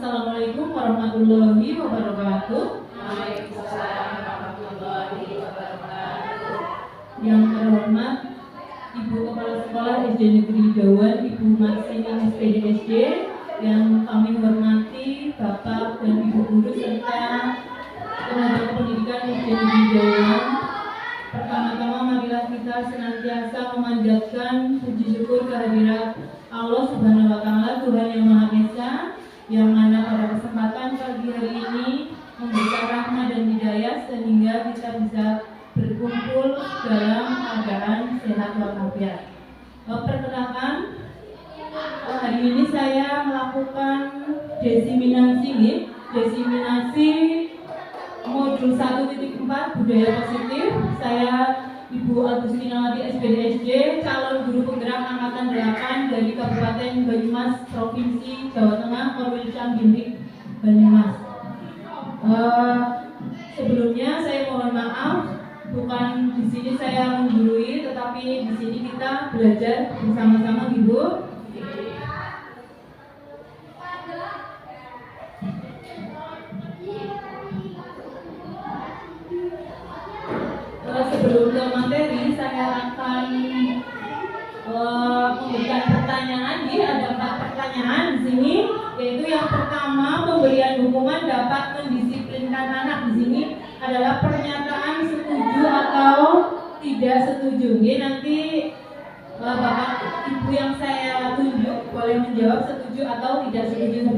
Assalamualaikum warahmatullahi wabarakatuh. Waalaikumsalam warahmatullahi wabarakatuh. Yang terhormat Ibu Kepala Sekolah SD Negeri Dawan, Ibu Marsini SPDSD, yang kami hormati Bapak dan Ibu Guru serta tenaga pendidikan SD Negeri Dawan. Pertama-tama marilah kita senantiasa memanjatkan puji syukur kehadirat Allah Subhanahu wa Ta'ala, Tuhan yang Maha Esa, yang mana pada kesempatan pagi hari ini memberikan rahmat dan hidayah sehingga kita bisa berkumpul dalam keadaan sehat walafiat. Perkenalkan, hari ini saya melakukan desiminasi modul 1.4 budaya positif. Saya Ibu Agustinawati SPDSD, calon guru penggerak angkatan 8 dari Kabupaten Banyumas, Provinsi Jawa Tengah, Korwil Cangginik, Banyumas. Sebelumnya saya mohon maaf, bukan di sini saya menggurui, tetapi di sini kita belajar bersama-sama, Ibu. Sebelum ke materi, saya akan memberikan pertanyaan. Ada 4 pertanyaan di sini, yaitu yang pertama, pemberian hukuman dapat mendisiplinkan anak. Di sini adalah pernyataan setuju atau tidak setuju. Nanti Bapak Ibu yang saya tunjuk boleh menjawab setuju atau tidak setuju.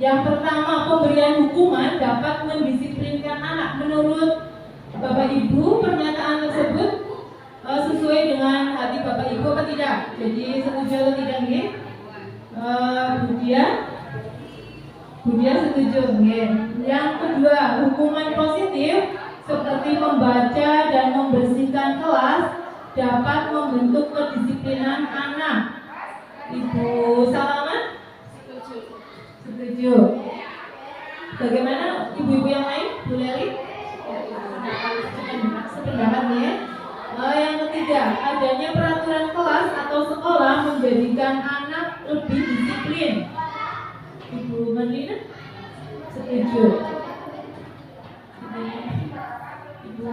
Yang pertama, pemberian hukuman dapat mendisiplinkan anak. Menurut Bapak Ibu, pernyataan tersebut sesuai dengan hati Bapak Ibu atau tidak? Jadi setuju atau tidak nih? Budia setuju. Yang kedua, hukuman positif seperti membaca dan membersihkan kelas dapat membentuk kedisiplinan anak. Ibu Salama? Setuju. Bagaimana ibu-ibu yang lain? Bu Leli? Sependapat. Yang ketiga, adanya peraturan kelas atau sekolah menjadikan anak lebih disiplin. Ibu Marlina? Setuju. Ibu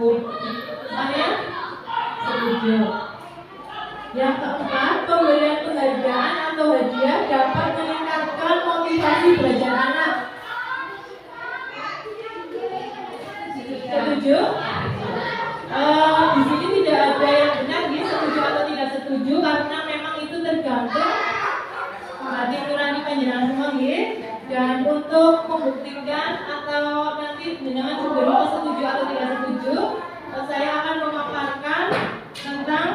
Maria? Setuju. Yang keempat, pemberian penghargaan atau hadiah dapat meningkatkan motivasi belajar anak. Setuju? Di sini tidak ada yang benar, setuju atau tidak setuju, karena memang itu tergantung hati nurani panjenengan semua. Dan untuk membuktikan atau nanti dengan sebelum setuju atau tidak setuju, saya akan memaparkan tentang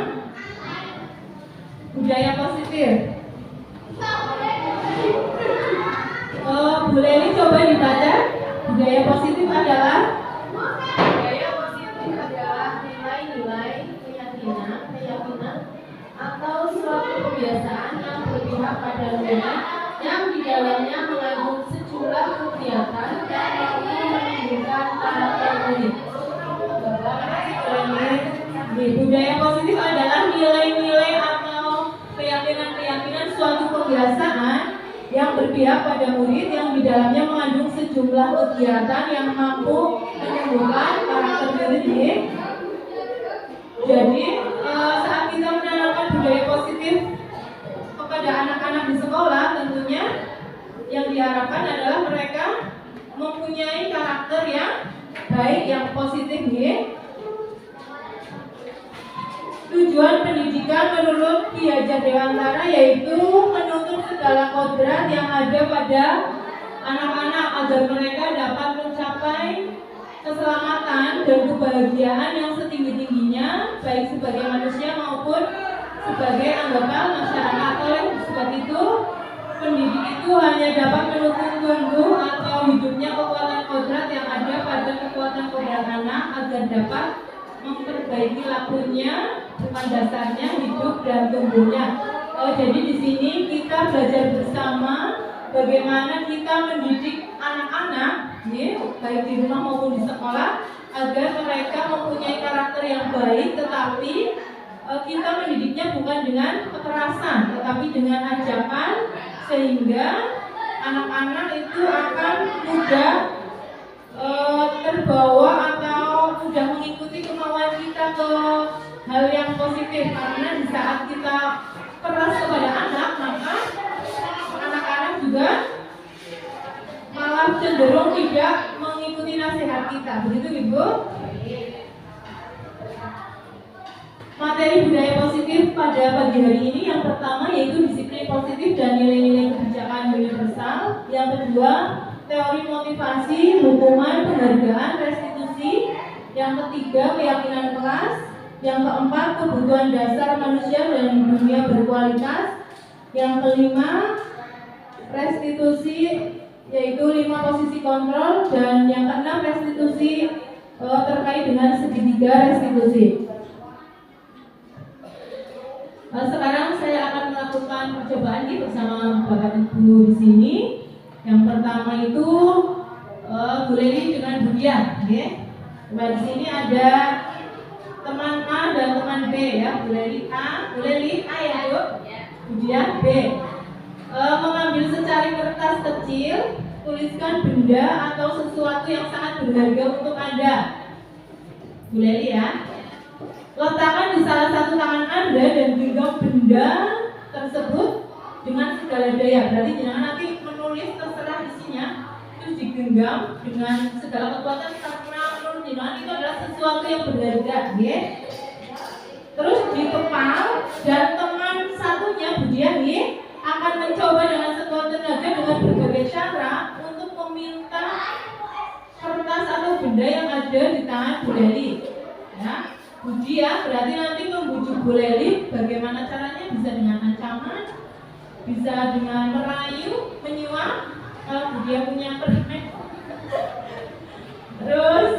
budaya positif. Bu Leli coba dibaca. Budaya positif adalah nilai-nilai, keyakinan atau suatu kebiasaan yang berpihak pada murid yang di dalamnya mengandung sejumlah kegiatan dan menunjukkan karakter murid. Budaya positif adalah nilai-nilai atau keyakinan suatu kebiasaan yang berpihak pada murid yang di dalamnya mengandung sejumlah kegiatan yang mampu menyembuhkan karakter murid. Jadi saat kita menanamkan budaya positif kepada anak-anak di sekolah, tentunya yang diharapkan adalah mereka mempunyai karakter yang baik, yang positif. Tujuan pendidikan menurut Ki Hajar Dewantara yaitu menuntut segala kodrat yang ada pada anak-anak agar mereka dapat mencapai keselamatan dan kebahagiaan yang setinggi-tingginya, baik sebagai manusia maupun sebagai anggota masyarakat. Oleh sebab itu, pendidik itu hanya dapat menuntun tumbuh atau hidupnya kekuatan kodrat yang ada pada kekuatan kodrat anak agar dapat memperbaiki lakunya, bukan dasarnya hidup dan tumbuhnya. Jadi di sini kita belajar bersama bagaimana kita mendidik anak-anak, baik di rumah maupun di sekolah, agar mereka mempunyai karakter yang baik, tetapi kita mendidiknya bukan dengan kekerasan, tetapi dengan ajakan, sehingga anak-anak itu akan mudah terbawa atau mudah mengikuti kemauan kita ke hal yang positif, karena di saat kita keras kepada anak, maka anak-anak juga malah cenderung tidak mengikuti nasihat kita. Begitu Ibu? Materi budaya positif pada pagi hari ini yang pertama yaitu disiplin positif dan nilai-nilai kebijakan universal. Yang kedua, teori motivasi, hukuman, penghargaan, restitusi. Yang ketiga, keyakinan kelas. Yang keempat, kebutuhan dasar manusia dan dunia berkualitas. Yang kelima, restitusi, yaitu 5 posisi kontrol. Dan yang keenam, restitusi terkait dengan segitiga restitusi. Sekarang saya akan melakukan percobaan bersama Bapak Ibu di sini. Yang pertama itu Bu Leli dengan Bu Dian, okay? Di sini ada teman A dan teman B ya. Bu Leli A, Bu Leli A ya Bu. Bu Dian B. Mengambil secari kertas kecil, tuliskan benda atau sesuatu yang sangat berharga untuk Anda. Bu Leli ya. Letakkan di salah satu tangan Anda dan genggam benda tersebut dengan segala daya. Berarti jangan nanti menulis terserah isinya, terus digenggam dengan segala kekuatan karena menurut jenengan itu adalah sesuatu yang berharga, ya. Terus dikepal dan teman satunya Budian akan mencoba dengan sekuat tenaga dengan berbagai cara untuk meminta kertas atau benda yang ada di tangan Bu Leli. Ya. Budia berarti nanti membujuk Bu Leli bagaimana caranya, bisa dengan ancaman, bisa dengan merayu, menyuap, kalau Budia punya permen. Terus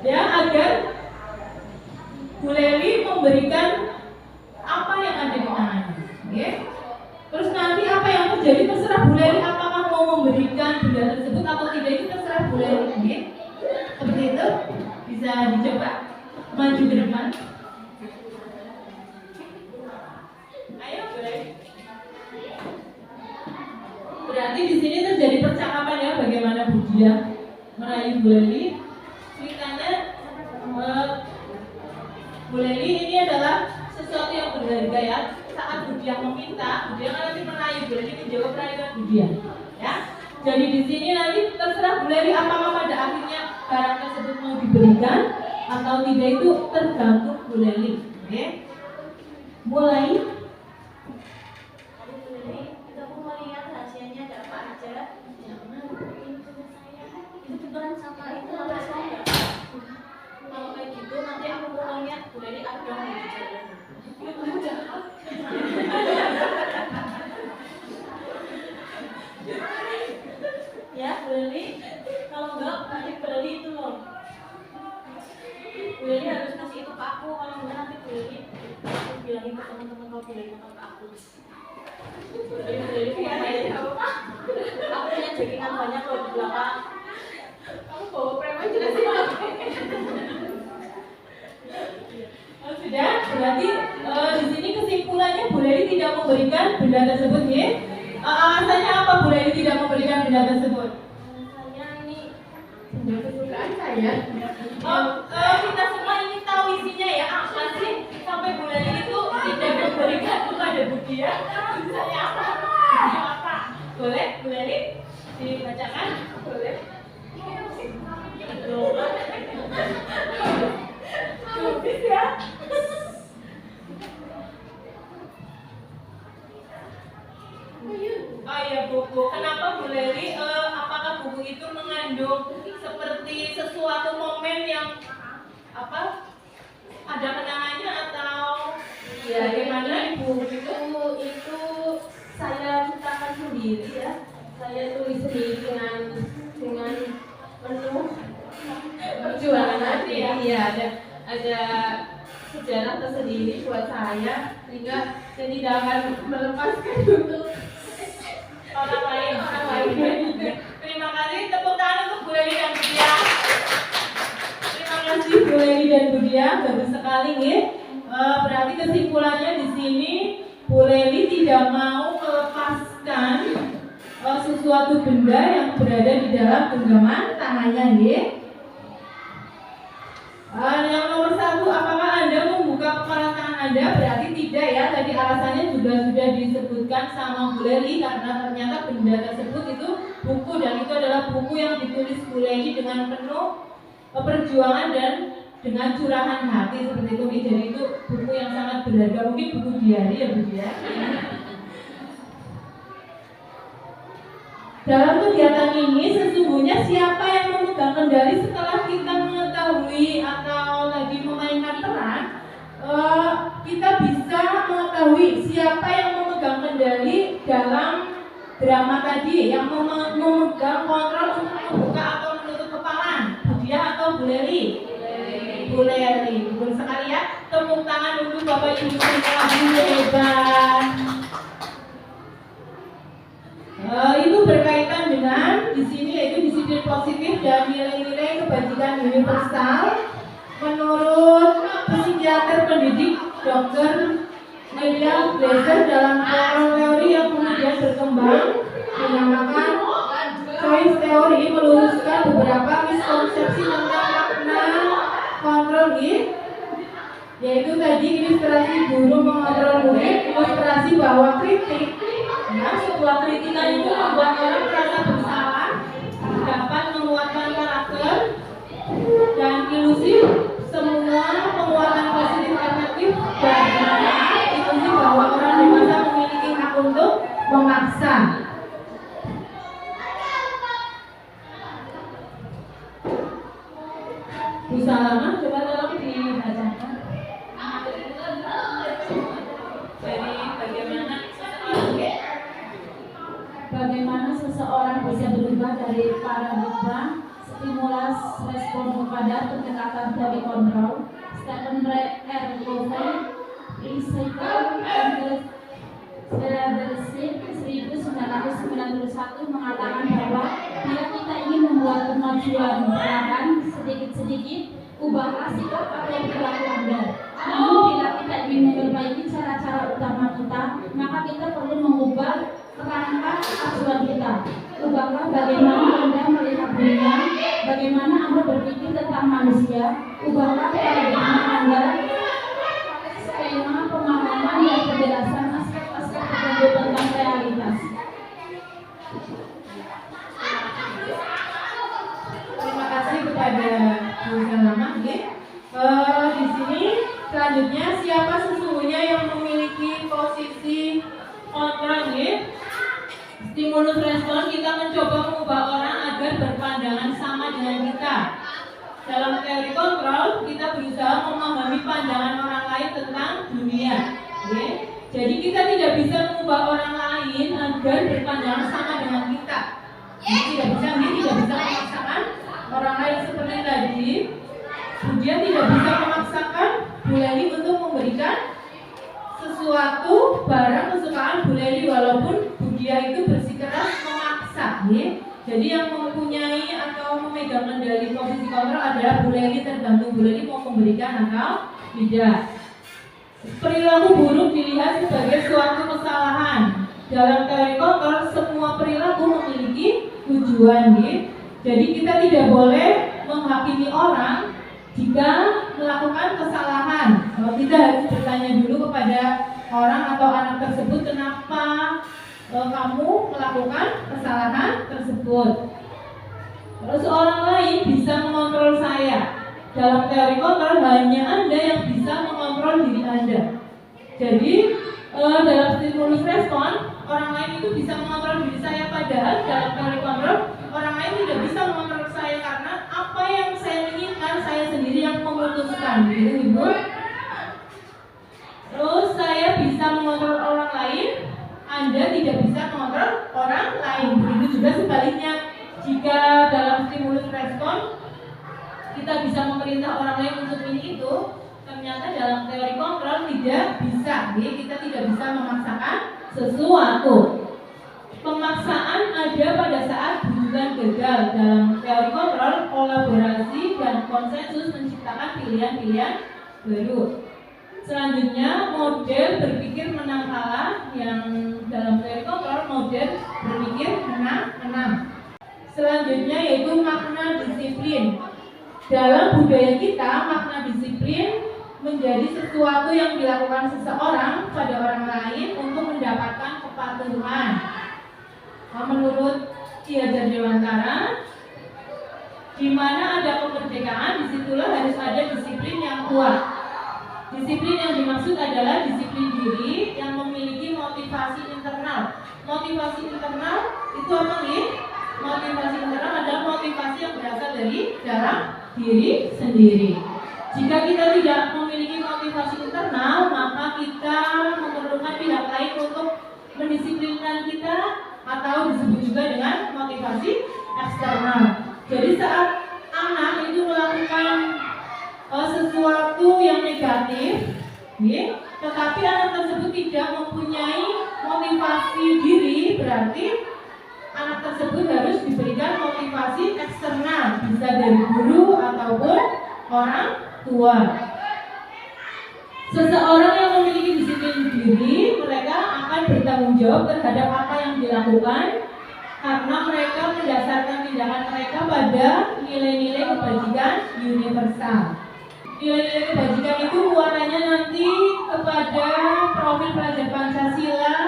ya agar Bu Leli memberikan apa yang ada di tangannya. Okay? Terus nanti apa yang terjadi terserah Bu Leli, apakah mau memberikan benda tersebut atau tidak itu terserah Bu Leli. Okay? Seperti itu bisa dicoba. Maju ke depan. Ayo, boleh. Berarti di sini terjadi percakapan ya, bagaimana Budia merayu Bu Leli. Ceritanya Bu Leli ini adalah sesuatu yang berharga ya. Saat Budia meminta, Budia kan nanti merayu Bu Leli, menjawab rayuan Budia. Ya. Jadi di sini nanti terserah Bu Leli apakah pada akhirnya barang tersebut mau diberikan atau tidak, itu tergantung Bu Leli. Oke? Mulai. Bu Leli, kamu mau lihat rahasianya ada apa aja? Jangan, ini punya saya. Itu beneran sama itu sama saya. Kalau kayak gitu nanti aku mau lihat Bu Leli ada yang mau dijalan. Kamu jahat. Ya Bu Leli, kalau enggak nanti Bu Leli itu loh. Bu Leli harus kasih itu ke aku, kalau enggak nanti Bu Leli aku bilangin ke teman-teman kalau Bu Leli ngomong ke aku. Jadi Bu Leli punya aku punya jaringan banyak loh di belakang. Kamu bawa preman juga sih. Sudah, berarti di sini kesimpulannya Bu Leli tidak memberikan benda tersebut ya. Alasannya apa Bu Leli tidak memberikan benda tersebut? Saya ini Benda kesukaan saya. Kita semua ingin tahu isinya ya, apa sih sampai Bu Leli itu tidak memberikan kepada Budia? Tulisannya apa? Apa? Boleh Bu Leli dibacakan? Boleh. Habis ya. Oh iya buku. Kenapa Bu Leli? Apakah buku itu mengandung seperti sesuatu momen yang apa? Ada kenangannya atau ya bagaimana Ibu? itu saya ciptakan sendiri ya. Saya tulis sendiri dengan penuh perjuangan hati ya. Iya, ada sejarah tersendiri buat saya, sehingga saya tidak akan melepaskan untuk Orang lain. Terima kasih, tepuk tangan untuk Bu Leli dan Budia. Terima kasih Bu Leli dan Budia, bagus sekali nih. Berarti kesimpulannya di sini Bu Leli tidak mau melepaskan sesuatu benda yang berada di dalam genggaman tangannya, nggih. Yang nomor 1, apakah Anda membuka kepala tangan Anda? Berarti tidak ya. Tadi alasannya juga sudah disebutkan sama Bu Leli, karena ternyata benda tersebut itu buku, dan itu adalah buku yang ditulis Bu Leli dengan penuh perjuangan dan dengan curahan hati seperti itu. Jadi itu buku yang sangat berharga, mungkin buku diari ya Bu ya. Dalam kegiatan ini sesungguhnya siapa yang memegang kendali setelah kita mengetahui atau tadi memainkan peran, kita bisa mengetahui siapa yang memegang kendali dalam drama tadi, yang memegang kontrol untuk membuka atau menutup kepalan, Bu Dia atau Bu Leli? Bu Leli. Betul sekali ya. Tepuk tangan untuk Bapak Ibu sekolah, hebat. Itu berkaitan dengan di sini yaitu disiplin positif dan nilai-nilai kebajikan universal menurut psikiater pendidik Dr. William Glasser dalam teori yang kemudian berkembang dinamakan choice theory, meluruskan beberapa miskonsepsi tentang makna kontrol, yaitu tadi ilustrasi guru mengontrol murid, ilustrasi bahwa kritik, ya, sebuah kritikan itu membuat orang merasa bersalah, dapat menguatkan karakter, dan ilusi semua penguatan positif efektif dan ilusi bahwa orang dewasa memiliki hak untuk memaksa. Bu Salama, coba tolong dibacakan. Bagaimana seseorang bisa berubah dari paradigma stimulus respon kepada pendekatan dari kontrol. Stephen R. Covey, Physical Leadership 1991 mengatakan bahwa bila kita ingin membuat kemajuan perlahan sedikit-sedikit, ubahlah sikap atau perilaku Anda. Namun bila kita ingin memperbaiki cara-cara utama kita, maka kita perlu mengubah kerangka acuan kita. Ubahlah bagaimana Anda melihat dunia, bagaimana Anda berpikir tentang manusia. Ubahlah paradigma Anda, skema pemahaman dan penjelasan aspek-aspek tertentu tentang realitas. Terima kasih kepada Bu Salama. Di sini selanjutnya siapa sesungguhnya yang memiliki posisi kontrol? Stimulus respon, kita mencoba mengubah orang agar berpandangan sama dengan kita. Dalam teori kontrol, kita berusaha memahami pandangan orang lain tentang dunia. Jadi kita tidak bisa mengubah orang lain agar berpandangan sama dengan kita. Tidak bisa memaksakan orang lain seperti tadi. Dia tidak bisa memaksakan Bu Leli untuk memberikan sesuatu barang kesukaan Bu Leli, walaupun Bu Dia itu bersikeras memaksa. Jadi yang mempunyai atau memegang kendali posisi kontrol adalah Bu Leli, tergantung Bu Leli mau memberikan atau tidak. Perilaku buruk dilihat sebagai suatu kesalahan. Dalam teori kontrol, semua perilaku memiliki tujuan. Jadi kita tidak boleh menghakimi orang jika melakukan kesalahan. Kita harus bertanya dulu kepada orang atau anak tersebut, kenapa kamu melakukan kesalahan tersebut. Terus orang lain bisa mengontrol saya. Dalam teori kontrol hanya Anda yang bisa mengontrol diri Anda. Jadi dalam stimulus respon, orang lain itu bisa mengontrol diri saya, padahal dalam teori kontrol orang lain tidak bisa mengontrol saya, karena apa yang saya inginkan saya sendiri yang memutuskan, gitu Ibu. Terus saya bisa mengontrol orang lain, Anda tidak bisa mengontrol orang lain. Begitu juga sebaliknya, jika dalam stimulus respon kita bisa memerintah orang lain untuk ini itu, ternyata dalam teori kontrol tidak bisa. Jadi kita tidak bisa memaksakan sesuatu. Pemaksaan ada pada saat hubungan gagal. Dalam teori kontrol, kolaborasi dan konsensus menciptakan pilihan-pilihan baru. Selanjutnya model berpikir menang kalah, yang dalam teori kontrol model berpikir menang. Selanjutnya yaitu makna disiplin. Dalam budaya kita, makna disiplin menjadi sesuatu yang dilakukan seseorang pada orang lain untuk mendapatkan kepatuhan. Menurut Ki Hajar Dewantara, di mana ada kemerdekaan, disitulah harus ada disiplin yang kuat. Disiplin yang dimaksud adalah disiplin diri yang memiliki motivasi internal. Motivasi internal itu apa nih? Motivasi internal adalah motivasi yang berasal dari dalam diri sendiri. Jika kita tidak memiliki motivasi internal, maka kita memerlukan pihak lain untuk mendisiplinkan kita, atau disebut juga dengan motivasi eksternal. Jadi saat anak itu melakukan sesuatu yang negatif, tetapi anak tersebut tidak mempunyai motivasi diri, berarti anak tersebut harus diberikan motivasi eksternal, bisa dari guru ataupun orang tua. Seseorang yang memiliki disiplin diri, mereka akan bertanggung jawab terhadap apa yang dilakukan, karena mereka mendasarkan tindakan mereka pada nilai-nilai kebajikan universal. Nilai-nilai kebajikan itu muaranya nanti kepada profil pelajar Pancasila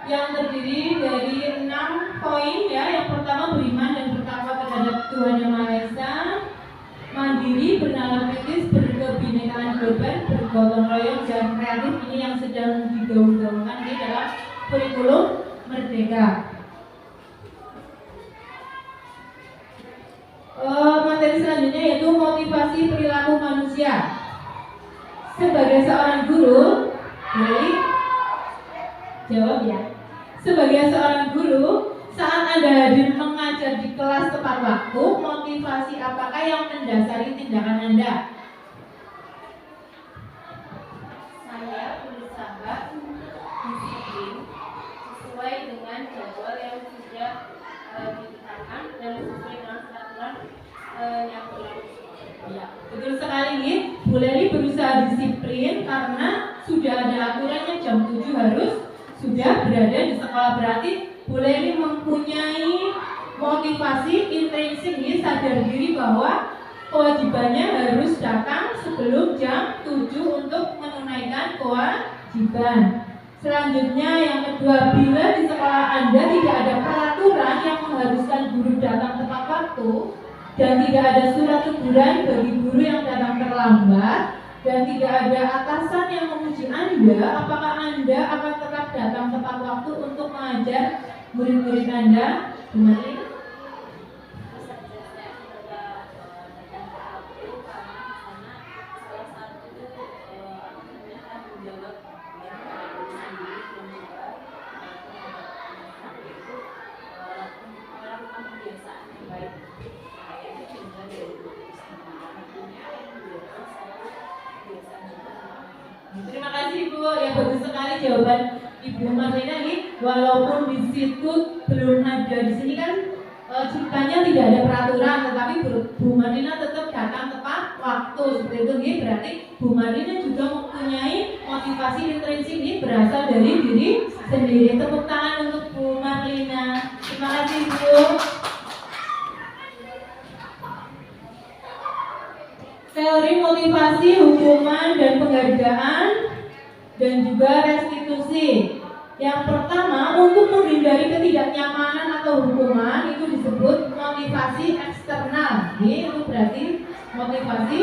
yang terdiri dari 6 poin ya. Yang pertama, beriman dan bertakwa terhadap Tuhan Yang Maha Esa, mandiri, bernalar kritis, berkebinekaan global, bergotong royong, dan kreatif. Ini yang sedang digaung-gaungkan di dalam kurikulum Merdeka. Materi selanjutnya yaitu motivasi perilaku manusia. Sebagai seorang guru, jawab ya. Sebagai seorang guru, saat Anda hadir mengajar di kelas tepat waktu, motivasi apakah yang mendasari tindakan Anda? Saya berusaha disiplin sesuai dengan jadwal yang sudah ditetapkan dan sesuai dengan peraturan yang berlaku. Ya, betul sekali nih. Bu Leli berusaha disiplin karena sudah ada aturannya jam 7 harus sudah berada di sekolah. Berarti Bu Leli mempunyai motivasi intrinsik nih, sadar diri bahwa kewajibannya harus datang sebelum jam 7 untuk menunaikan kewajiban. Selanjutnya yang kedua, bila di sekolah Anda tidak ada peraturan yang mengharuskan guru datang tepat waktu dan tidak ada surat teguran bagi guru yang datang terlambat dan tidak ada atasan yang memuji Anda, apakah Anda akan tetap datang tepat waktu untuk mengajar murid-murid Anda? Gimana ini? Terima kasih Ibu, ya bagus sekali jawaban Ibu Marlina nih. Walaupun di situ belum ada, di sini kan ceritanya tidak ada peraturan, tetapi Bu Marlina tetap datang tepat waktu seperti itu nih. Berarti Bu Marlina juga mempunyai motivasi intrinsik nih, berasal dari diri sendiri. Tepuk tangan untuk Bu Marlina. Terima kasih Bu. Teori motivasi, hukuman, dan penghargaan, dan juga restitusi. Yang pertama, untuk menghindari ketidaknyamanan atau hukuman, itu disebut motivasi eksternal. Ini itu berarti motivasi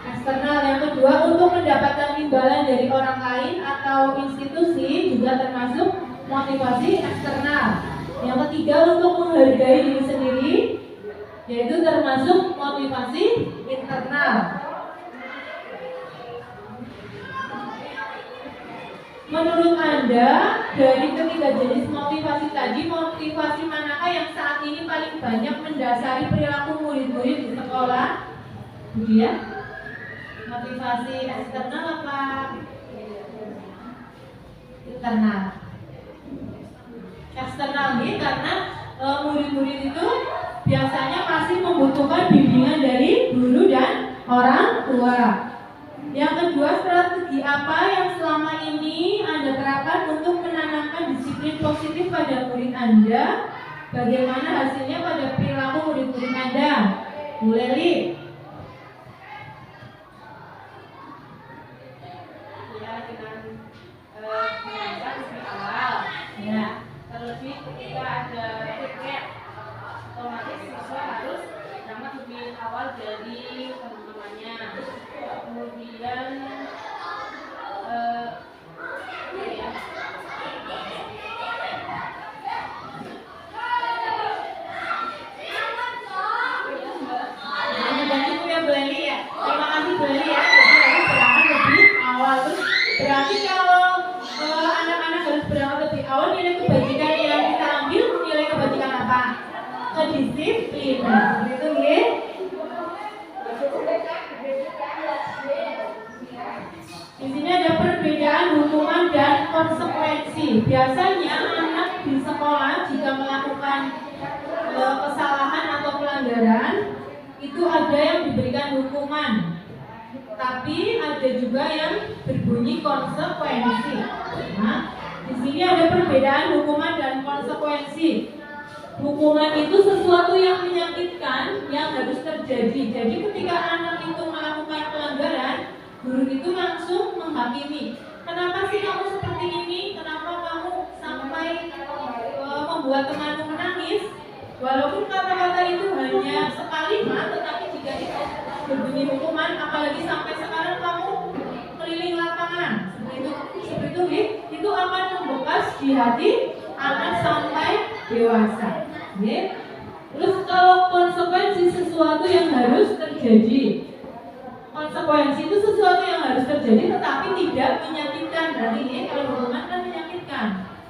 eksternal. Yang kedua, untuk mendapatkan imbalan dari orang lain atau institusi, juga termasuk motivasi eksternal. Yang ketiga, untuk menghargai diri sendiri, yaitu termasuk motivasi internal. Menurut Anda, dari ketiga jenis motivasi tadi, motivasi manakah yang saat ini paling banyak mendasari perilaku murid-murid di sekolah? Ya, motivasi eksternal apa internal? Eksternal nih, karena murid-murid itu biasanya masih membutuhkan bimbingan dari guru dan orang tua. Yang kedua, strategi strategi apa yang selama ini Anda terapkan untuk menanamkan disiplin positif pada murid Anda? Bagaimana hasilnya pada perilaku murid-murid Anda? Mulai, Li. Ya, dengan mengajar di awal. Ya. Terlebih ketika ada tiket, otomatis siswa harus berangkat lebih awal dari teman-temannya. Kemudian ya, Itu ya Belani ya. Terima kasih Belani ya. Jadi harus berangkat lebih awal. Terus berarti kalau anak-anak harus berangkat lebih awal, nilai kebajikan yang kita ambil nilai kebajikan apa? Kedisiplinan. Itu ya. Di sini ada perbedaan hukuman dan konsekuensi. Biasanya anak di sekolah jika melakukan kesalahan atau pelanggaran itu ada yang diberikan hukuman, tapi ada juga yang berbunyi konsekuensi. Nah, di sini ada perbedaan hukuman dan konsekuensi. Hukuman itu sesuatu yang menyakitkan yang harus terjadi. Jadi ketika anak itu melakukan pelanggaran, guru itu langsung menghakimi. Kenapa sih kamu seperti ini? Kenapa kamu sampai membuat temanmu menangis? Walaupun kata-kata itu hanya sekalimat, tetapi jika itu berbunyi hukuman, apalagi sampai sekarang kamu keliling lapangan, seperti itu akan membekas di hati anak sampai dewasa. Terus kalau konsekuensi sesuatu yang harus terjadi, konsekuensi itu sesuatu yang harus terjadi tetapi tidak menyakitkan. Berarti ini kalau hukuman kan menyakitkan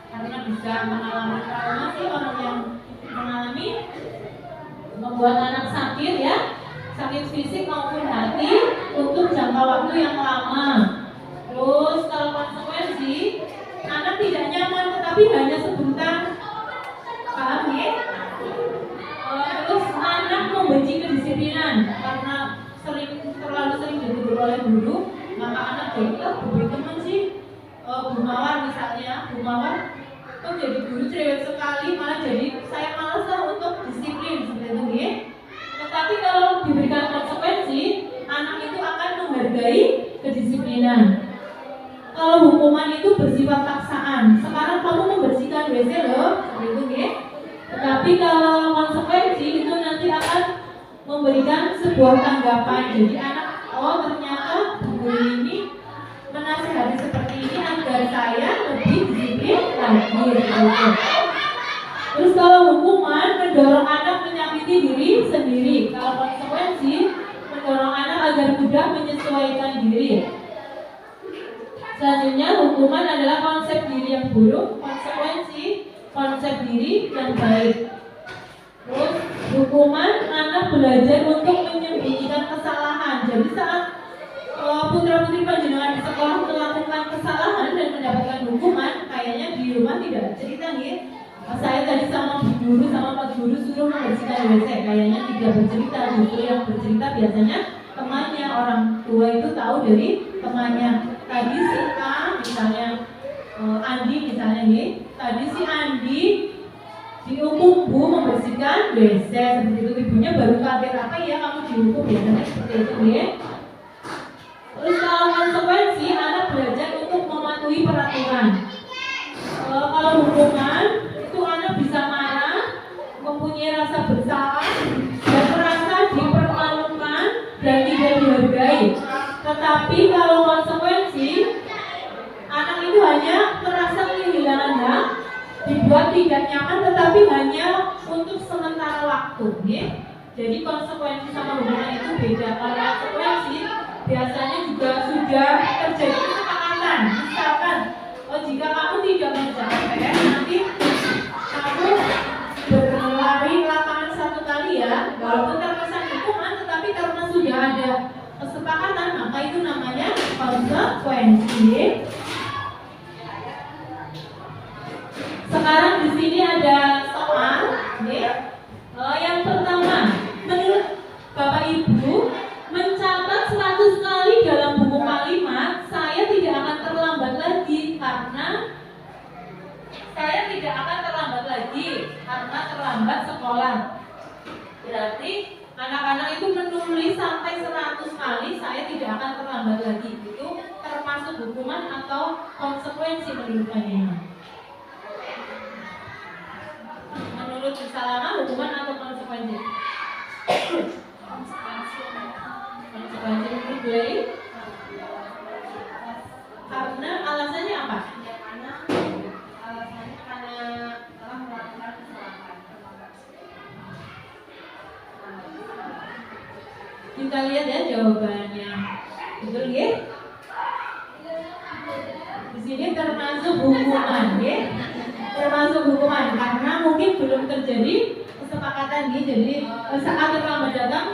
karena bisa mengalami trauma sih orang yang mengalami membuat anak sakit ya, sakit fisik maupun hati untuk jangka waktu yang lama. Terus kalau konsekuensi, anak tidak nyaman tetapi hanya sebentar, paham ya? Terus anak membenci kedisiplinan karena terlalu sering ditegur oleh guru, maka anak jadi beri teman sih. Bu Mawar misalnya, Bu Mawar kok jadi guru cerewet sekali, malah jadi saya malas untuk disiplin seperti itu ya. Tetapi kalau diberikan konsekuensi, anak itu akan menghargai kedisiplinan. Kalau hukuman itu bersifat paksaan, sekarang kamu membersihkan WC loh, seperti itu ya. Tetapi kalau konsekuensi itu nanti akan memberikan sebuah tanggapan. Jadi anak, oh ternyata guru ini menasihati seperti ini agar saya lebih disiplin lagi. Terus kalau hukuman mendorong anak menyakiti diri sendiri, kalau konsekuensi mendorong anak agar mudah menyesuaikan diri. Selanjutnya hukuman adalah konsep diri yang buruk, konsekuensi konsep diri yang baik. Terus hukuman anak belajar untuk menyembunyikan kesalahan. Jadi saat putra-putri panjenengan di sekolah melakukan kesalahan dan mendapatkan hukuman, kayaknya di rumah tidak cerita nih. Saya tadi sama Bu Guru sama Pak Guru suruh membersihkan WC, kayaknya tidak bercerita. Justru yang bercerita biasanya temannya, orang tua itu tahu dari temannya. Tadi si A misalnya, Andi misalnya nih, tadi si Andi dihukum Bu membersihkan WC, seperti itu. Ibunya baru kaget, apa ya kamu dihukum, biasanya seperti itu ya. Terus kalau konsekuensi, anak belajar untuk mematuhi peraturan. Kalau hukuman itu anak bisa marah, mempunyai rasa bersalah, dan merasa dipermalukan dan tidak dihargai. Tetapi kalau konsekuensi, anak itu hanya merasa kehilangan hak, dibuat tidak nyaman, tetapi hanya untuk sementara waktu. Ya? Jadi konsekuensi sama hukuman itu beda. Kalau konsekuensi biasanya juga sudah terjadi kesepakatan. Misalkan, jika kamu tidak mengerjakan PR, nanti kamu berlari lapangan 1 kali ya. Walaupun terkesan hukuman, tetapi karena sudah ada kesepakatan, maka itu namanya konsekuensi. Sekarang di sini ada soal, ya. Yang pertama, menurut Bapak Ibu, mencatat 100 kali dalam buku kalimat, saya tidak terlambat lagi. Itu termasuk hukuman atau konsekuensi menurut kalian? Menurut Salama, hukuman atau konsekuensi? Konsekuensi menurut Glei? Karena alasannya apa? Alasannya karena telah melakukan kesalahan. Kita lihat ya jawabannya. Betul ya? Di sini termasuk hukuman ya. Termasuk hukuman karena mungkin belum terjadi kesepakatan nih. Jadi saat terlambat datang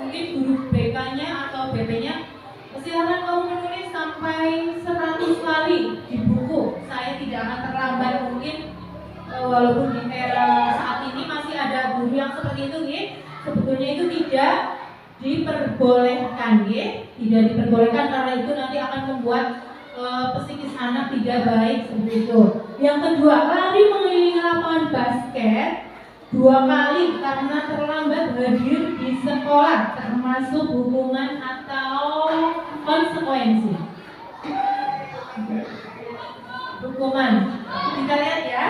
mungkin guru BK-nya atau BP-nya silakan kamu menulis sampai 100 kali di buku. Saya tidak akan terlambat. Mungkin walaupun di era saat ini masih ada guru yang seperti itu nih. Sebetulnya itu tidak diperbolehkan ya. Tidak diperbolehkan karena itu nanti akan membuat psikis anak tidak baik seperti itu. Yang kedua, lari mengelilingi lapangan basket 2 kali karena terlambat hadir di sekolah, termasuk hukuman atau konsekuensi. Hukuman. Kita lihat ya.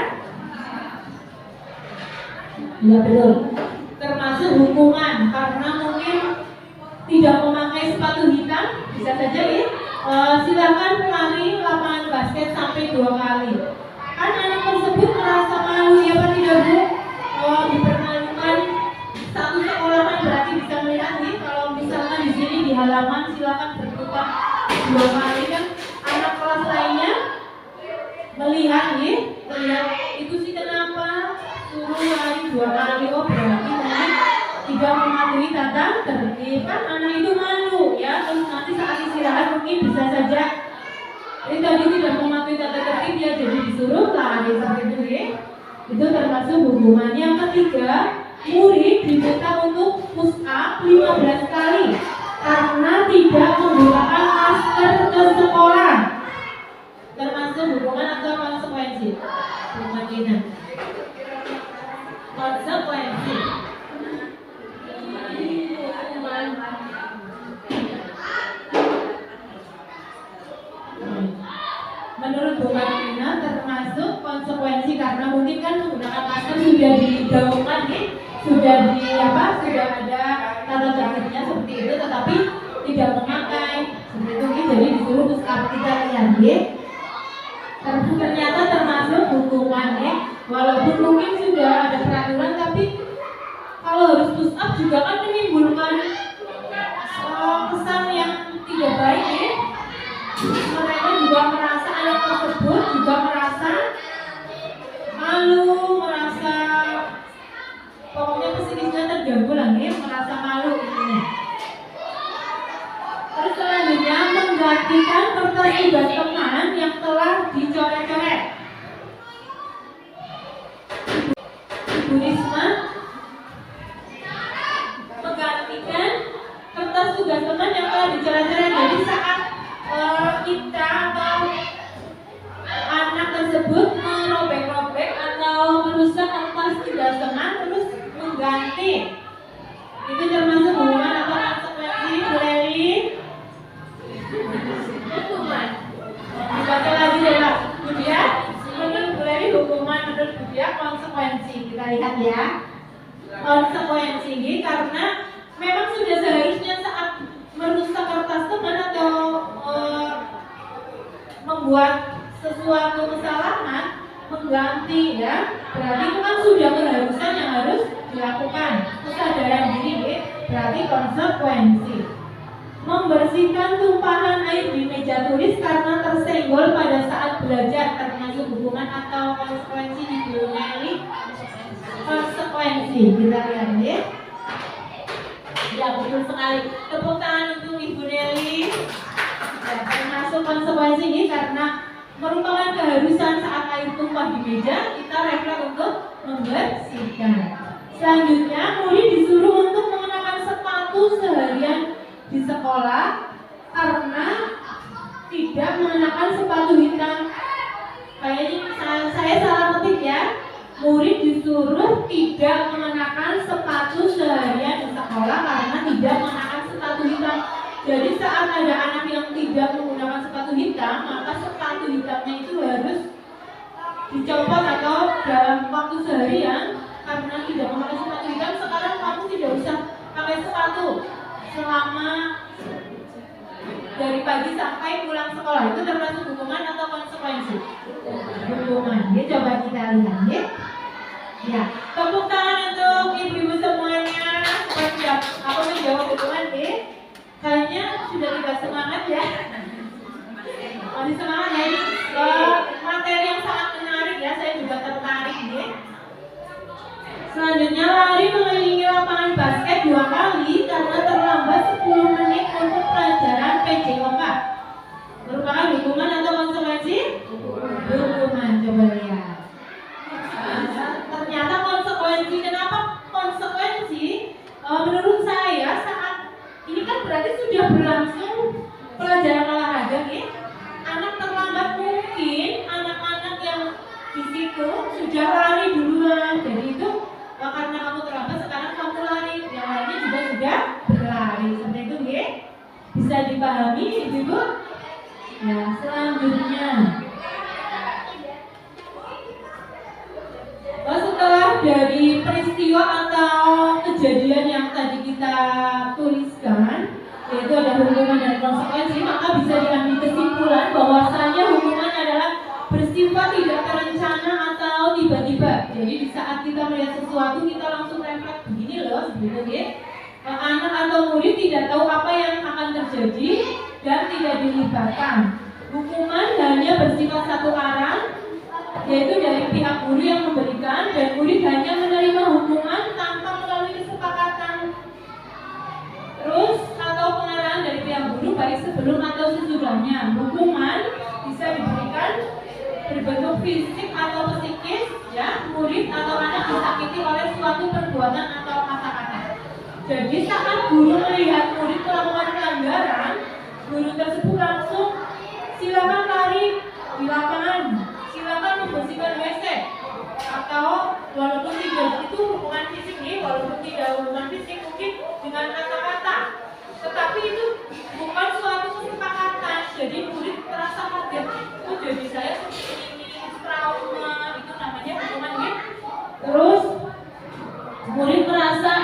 Ya betul. Termasuk hukuman karena mungkin tidak memakai sepatu hitam, bisa saja ya. Silakan lari lapangan basket sampai 2 kali. Kan anak tersebut merasa malu ya Pak tidak Bu? Dipermalukan satu sekolahan berarti bisa melihat nih kalau misalkan di sini di halaman silakan berputar 2 kali kan anak kelas lainnya melihat nih, melihat itu sih kenapa suruh lari 2 kali, oh berarti mungkin tidak mematuhi tata tertib kan anak itu malu ya. Terus nanti saat istirahat mungkin bisa saja tadi tidak mematuhi tata tertib ya, jadi disuruh lari seperti itu ya. Itu termasuk hukuman. Yang ketiga, murid diminta untuk push up 15 kali karena tidak menggunakan masker ke sekolah. Termasuk hukuman atau konsekuensi? Hukuman. Konsekuensi. Menurut Bu Martina termasuk konsekuensi karena mungkin kan menggunakan masker sudah digaungkan nih, sudah ada tata tertibnya seperti itu, tetapi tidak memakai seperti itu nih, jadi disuruh push up. Kita lihat nih, ternyata termasuk hukuman nih, walaupun mungkin sudah ada peraturan, tapi kalau harus push up juga kan menimbulkan kesan yang tidak baik ya. Mereka juga merasa anak tersebut juga merasa malu, merasa pokoknya psikisnya terganggu lagi, merasa malu ini. Terus selanjutnya menggantikan kertas tugas teman yang telah dicoret-coret. Ibu Risma menggantikan kertas tugas teman yang telah dicoret-coret. Jadi saat kita atau anak tersebut merobek-robek atau merusak kertas tugas teman terus mengganti, itu termasuk hukuman atau konsekuensi Bu Leli? Hukuman. Dibaca lagi deh Pak. Kemudian menurut Bu Leli hukuman, menurut Bu Dia konsekuensi. Kita lihat ya. Konsekuensi ini karena memang sudah seharusnya saat merusak kertas teman atau membuat sesuatu kesalahan mengganti ya, berarti itu kan sudah keharusan yang harus dilakukan, kesadaran diri, berarti konsekuensi. Membersihkan tumpahan air di meja tulis karena tersenggol pada saat belajar, termasuk hukuman atau konsekuensi di Bu Nelly? Konsekuensi, kita lihat ya. Ya betul sekali. Tepuk tangan untuk Ibu Nelly. Ya, termasuk konsekuensi ini karena merupakan keharusan saat air tumpah di meja, kita refleks untuk membersihkan. Selanjutnya, murid disuruh untuk mengenakan sepatu seharian di sekolah karena tidak mengenakan sepatu hitam. Kayaknya saya salah ketik ya. Murid disuruh tidak mengenakan sepatu seharian di sekolah karena tidak mengenakan sepatu hitam. Jadi saat ada anak yang tidak menggunakan sepatu hitam, maka sepatu hitamnya itu harus dicopot atau dalam waktu seharian karena tidak memakai sepatu hitam. Sekarang kamu tidak usah pakai sepatu selama dari pagi sampai pulang sekolah. Itu termasuk hukuman atau konsekuensi? Hukuman. Ya, coba kita lihat ya. Ya, tepuk tangan untuk ibu-ibu semuanya. Supaya siap aku menjawab hukuman ya. Kayaknya sudah tidak semangat ya. Masih semangat ya ini materi yang sangat menarik ya. Saya juga tertarik ya. Selanjutnya lari mengelilingi lapangan basket 2 kali karena terlambat 10 menit untuk pelajaran PJOK. Merupakan hukuman atau konsekuensi? Hukuman, coba lihat. Ternyata konsekuensi. Kenapa konsekuensi? Menurut saya saat ini kan berarti sudah berlangsung pelajaran olahraga nih. Anak terlambat mungkin anak-anak yang di situ sudah lari duluan. Jadi itu karena kamu terlambat sekarang kamu lari, yang lainnya juga sudah berlari. Seperti itu ya. Bisa dipahami Ibu? Nah, selanjutnya setelah dari peristiwa atau kejadian yang tadi kita tuliskan, yaitu ada hukuman dan konsekuensi, maka bisa diambil kesimpulan bahwasanya hukuman adalah bersifat tidak terencana atau tiba-tiba. Jadi di saat kita melihat sesuatu kita langsung refleks begini loh, seperti ya. Anak atau murid tidak tahu apa yang akan terjadi dan tidak dilibatkan. Hukuman hanya bersifat satu arah, yaitu dari pihak guru yang memberikan, dan murid hanya menerima hukuman tanpa melalui kesepakatan terus atau pengarahan dari pihak guru baik sebelum atau sesudahnya. Hukuman bisa diberikan berbentuk fisik atau psikis ya, murid atau anak disakiti oleh suatu perbuatan atau kata-kata. Jadi saat guru melihat murid melakukan pelanggaran, guru tersebut langsung silakan lari di lapangan, silakan membersihkan WC, atau walaupun tidak itu hubungan fisik nih, walaupun tidak hubungan fisik mungkin dengan kata-kata, tetapi itu bukan suatu kesepakatan. Jadi murid terasa kaget, oh jadi saya seperti ini, trauma, itu namanya hukuman ya. Terus murid merasa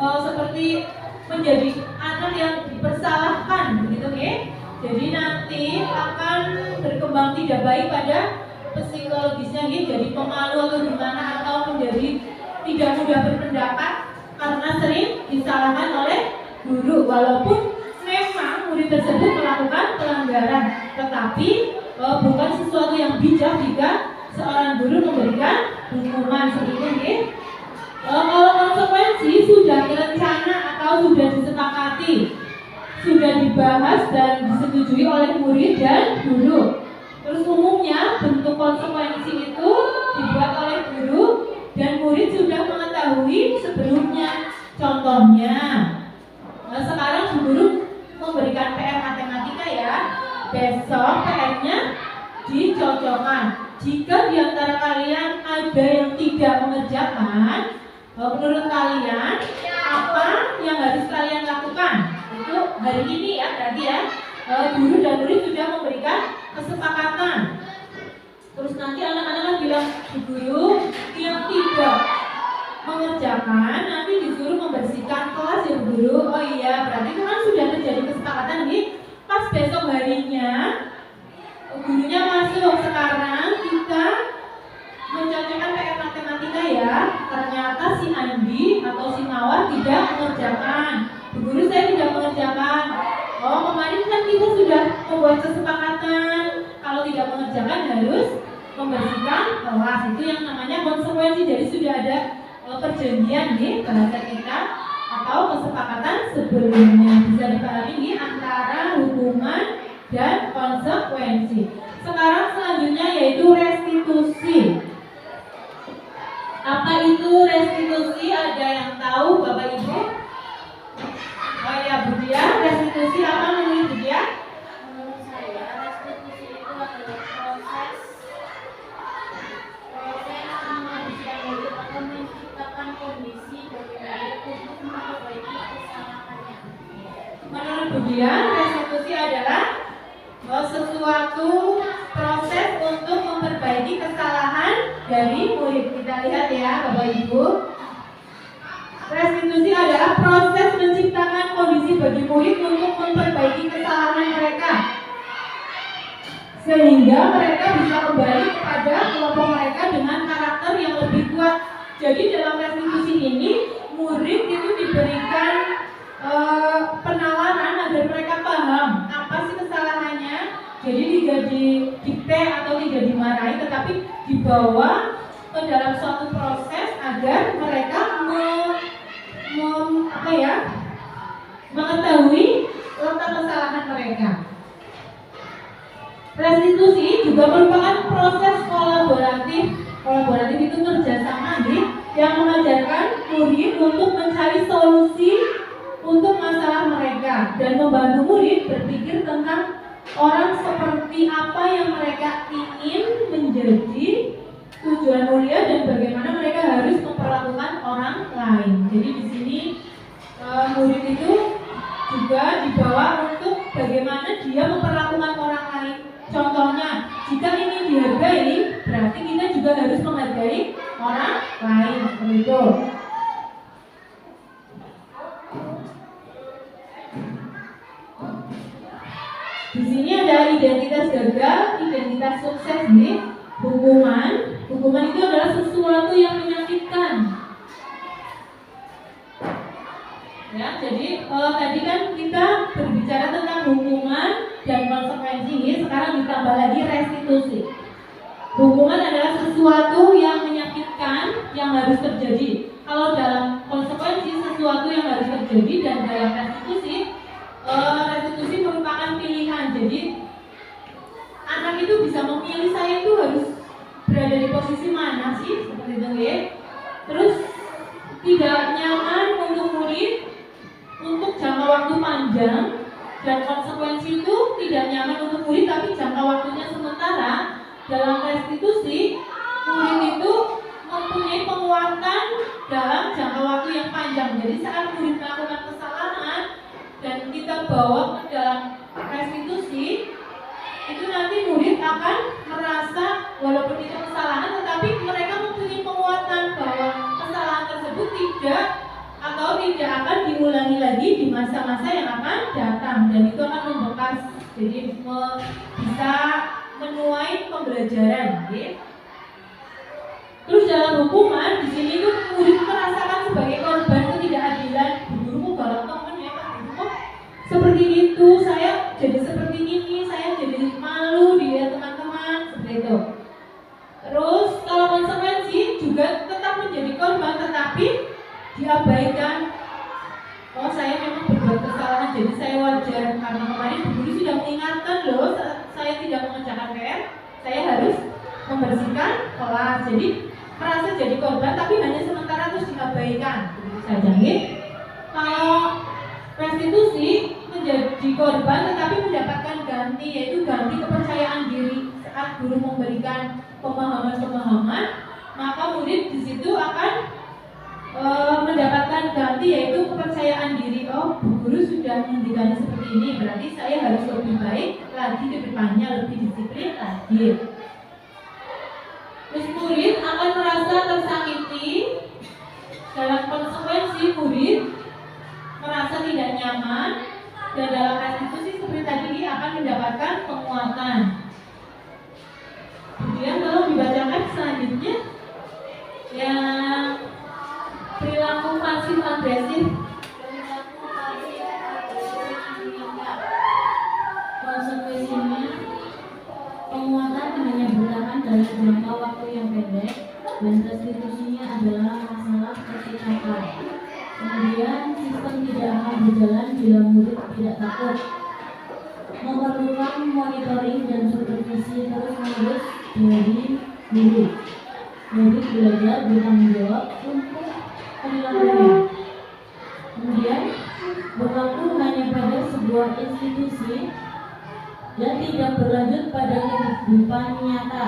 seperti menjadi anak yang dipersalahkan begitu ya. Jadi nanti akan berkembang tidak baik pada psikologisnya ya, jadi pemalu atau gimana, atau menjadi tidak mudah berpendapat karena sering disalahkan oleh guru, walaupun memang murid tersebut melakukan pelanggaran, tetapi bukan sesuatu yang bijak jika seorang guru memberikan hukuman seperti itu ya. Kalau konsekuensi sudah direncana atau sudah disepakati, sudah dibahas dan disetujui oleh murid dan guru. Terus umumnya bentuk konsekuensi itu dibuat oleh guru dan murid sudah mengetahui sebelumnya. Contohnya, sekarang guru memberikan PR matematika ya. Besok PR-nya dicocokkan. Jika di antara kalian ada yang tidak mengerjakan, menurut kalian apa yang harus kalian lakukan? Itu hari ini ya, berarti ya guru dan murid sudah memberikan kesepakatan. Terus nanti anak-anak bilang, guru yang tidak mengerjakan nanti disuruh membersihkan kelas ya guru. Oh iya, berarti itu kan sudah terjadi kesepakatan nih. Pas besok harinya gurunya masuk, sekarang kita mencocokkan PR matematika ya. Ternyata si Andi atau si Mawar tidak mengerjakan. Guru saya tidak mengerjakan. Oh, kemarin kan kita sudah membuat kesepakatan kalau tidak mengerjakan harus membersihkan kelas. Itu yang namanya konsekuensi. Jadi sudah ada perjanjian nih bahasa kita atau kesepakatan sebelumnya. Bisa dipahami nih antara hukuman dan konsekuensi. Sekarang selanjutnya yaitu restitusi. Apa itu restitusi? Ada yang tahu Bapak Ibu? Oh ya Bu Dia, restitusi apa menurut Bu Dia? Menurut saya restitusi itu adalah proses menghabiskan hidup atau menciptakan kondisi bagi murid untuk memperbaiki kesalahannya. Kemudian restitusi adalah sesuatu proses untuk memperbaiki kesalahan dari murid. Kita lihat ya Bapak Ibu. Restitusi adalah proses menciptakan kondisi bagi murid untuk memperbaiki kesalahan mereka, sehingga mereka bisa kembali kepada kelompok mereka dengan karakter yang lebih kuat. Jadi dalam restitusi ini murid itu diberikan penalaran agar mereka paham apa sih kesalahannya. Jadi tidak didikte atau tidak dimarahi, tetapi dibawa ke dalam suatu proses agar mereka mengetahui letak kesalahan mereka. Restitusi juga merupakan proses kolaboratif. Kolaboratif itu kerjasama yang mengajarkan murid untuk mencari solusi untuk masalah mereka dan membantu murid berpikir tentang orang seperti apa yang mereka ingin menjadi, tujuan mulia, dan bagaimana mereka harus memperlakukan orang lain. Jadi di sini murid itu juga dibawa untuk bagaimana dia memperlakukan orang lain. Contohnya, jika ingin dihargai, berarti kita juga harus menghargai orang lain. Seperti itu. Di sini ada identitas gagal, identitas sukses nih. Hukuman itu adalah sesuatu yang menyakitkan. Ya, jadi tadi kan kita berbicara tentang hukuman dan konsekuensi, sekarang ditambah lagi restitusi. Hukuman adalah sesuatu yang menyakitkan yang harus terjadi. Kalau dalam konsekuensi sesuatu yang harus terjadi, dan dalam restitusi merupakan pilihan. Jadi anak itu bisa memilih, saya itu harus berada di posisi mana sih, seperti itu ya. Terus tidak nyaman untuk murid untuk jangka waktu panjang, dan konsekuensi itu tidak nyaman untuk murid tapi jangka waktunya sementara. Dalam restitusi, murid itu mempunyai penguatan dalam jangka waktu yang panjang. Jadi saat murid melakukan kesalahan dan kita bawa ke dalam restitusi, itu nanti murid akan merasa walaupun itu kesalahan, tetapi mereka mempunyai penguatan bahwa kesalahan tersebut tidak akan diulangi lagi di masa-masa yang akan datang, dan itu akan membekas. Jadi bisa menuai pembelajaran. Okay? Terus dalam hukuman di sini tuh murid merasakan sebagai korban ketidakadilan. Guruku galak temen ya, guruku seperti itu, saya jadi seperti ini, saya jadi malu dilihat teman-teman, seperti itu. Terus kalau konsekuensi juga tetap menjadi korban, tetapi diabaikan. Oh, saya memang berbuat kesalahan, jadi saya wajar karena kemarin guru sudah mengingatkan loh, saya tidak mengerjakan PR, saya harus membersihkan kelas. Jadi merasa jadi korban, tapi hanya sementara, terus diabaikan. Begitu saja. Kalau restitusi menjadi korban tetapi mendapatkan ganti, yaitu ganti kepercayaan diri. Saat guru memberikan pemahaman-pemahaman, maka murid di situ akan mendapatkan ganti, yaitu kepercayaan diri. Oh, bu guru sudah mendidikani seperti ini, berarti saya harus lebih baik lagi ke depannya, lebih disiplin lagi. Terus murid akan merasa tersakiti. Dalam konsekuensi, murid merasa tidak nyaman, dan dalam restitusi seperti tadi dia akan mendapatkan penguatan. Kemudian kalau dibacakan selanjutnya yang perilaku pasif agresif. Konsekuensinya, penguatan hanya bertahan dalam jangka waktu yang pendek, dan restitusinya adalah masalah kecikapan. Kemudian sistem tidak akan berjalan bila murid tidak takut. Memerlukan monitoring dan supervisi terus-menerus dari guru. Murid belajar bertanggung jawab untuk perilakunya. Kemudian berlaku hanya pada sebuah institusi dan tidak berlanjut pada kehidupan nyata.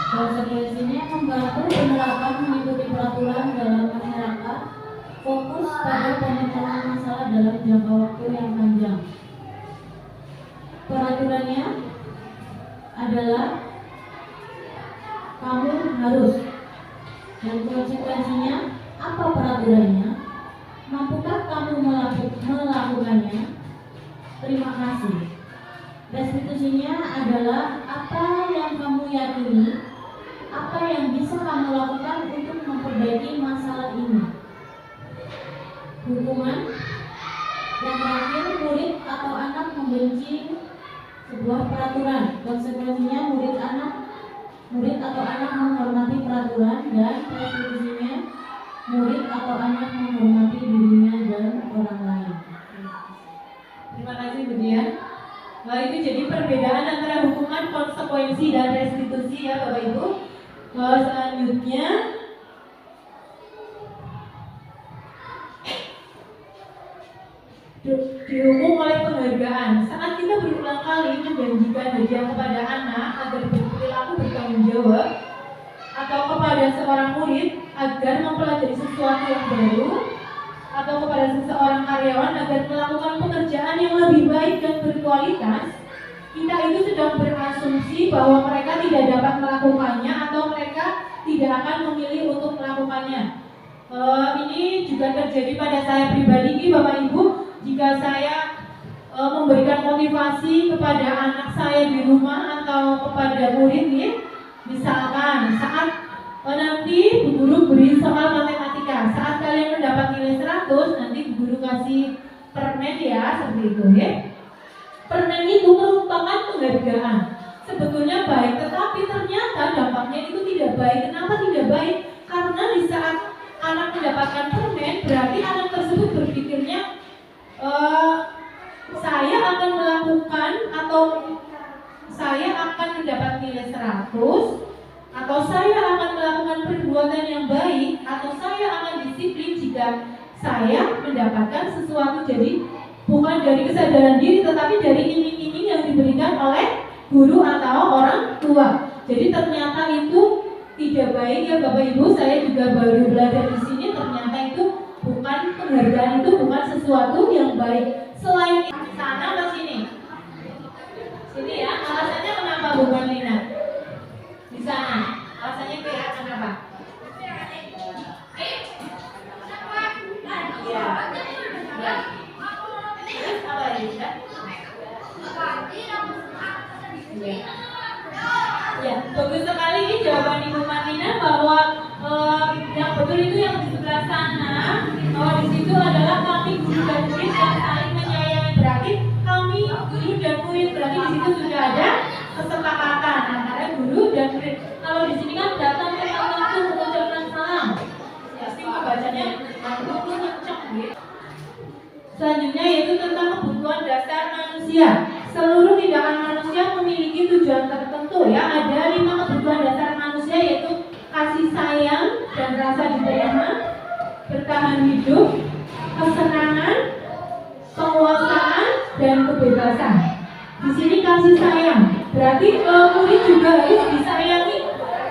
Konsekuensinya membantu penerapan mengikuti peraturan dalam masyarakat, Fokus pada pemecahan masalah dalam jangka waktu yang panjang. Peraturannya adalah kamu harus, dan konsekuensinya apa peraturannya? Mampukah kamu melakukannya? Terima kasih. Restitusinya adalah apa yang kamu yakini, apa yang bisa kamu lakukan untuk memperbaiki masalah ini. Hukuman yang terakhir, murid atau anak membenci sebuah peraturan. Konsekuensinya murid atau anak menghormati peraturan, dan restitusinya murid atau anak menghormati dirinya dan orang lain. Terima kasih Bu Dian. Nah, itu jadi perbedaan antara hukuman, konsekuensi, dan restitusi ya Bapak Ibu. Selanjutnya dihukum oleh penghargaan. Saat kita berulang kali menjanjikan hadiah kepada anak agar berperilaku bertanggung jawab, atau kepada seorang murid agar mempelajari sesuatu yang baru, atau kepada seseorang karyawan agar melakukan pekerjaan yang lebih baik dan berkualitas, kita itu sedang berasumsi bahwa mereka tidak dapat melakukannya atau mereka tidak akan memilih untuk melakukannya. Ini juga terjadi pada saya pribadi, Bapak Ibu. Jika saya memberikan motivasi kepada anak saya di rumah atau kepada murid, misalkan saat nanti Bu Guru beri soal matematika, saat kalian mendapat nilai 100, nanti Bu Guru kasih permen ya, seperti itu ya. Permen itu merupakan penghargaan. Sebetulnya baik, tetapi ternyata dampaknya itu tidak baik. Kenapa tidak baik? Karena di saat anak mendapatkan permen, berarti anak tersebut berpikirnya saya akan melakukan, atau saya akan mendapat nilai 100, atau saya akan melakukan perbuatan yang baik, atau saya akan disiplin jika saya mendapatkan sesuatu. Jadi bukan dari kesadaran diri, tetapi dari iming-iming yang diberikan oleh guru atau orang tua. Jadi ternyata itu tidak baik ya Bapak Ibu. Saya juga baru belajar di sini, ternyata itu bukan penghargaan, itu bukan sesuatu yang baik. Selain sana ke sini, sini ya. Alasannya kenapa bukan Lina? Di sana, alasannya kira kenapa? Iya. Ya. Terus apa lagi? Ya, bagus sekali ini jawaban Ibu Marlina bahwa yang betul itu yang di sebelah sana. Di situ adalah kami guru dan murid yang saling menyayangi. Berarti kami guru dan murid, berarti di situ sudah ada kesepakatan antara guru dan murid. Kalau di sini kan datang ke langsung mengucapkan salam. Pasti bacanya kencang gitu. Selanjutnya yaitu tentang kebutuhan dasar manusia. Seluruh tindakan manusia memiliki tujuan tertentu ya. Ada 5 kebutuhan dasar manusia, yaitu kasih sayang dan rasa diterima, bertahan hidup, kesenangan, penguasaan, dan kebebasan. Di sini kasih sayang, berarti murid juga harus disayangi.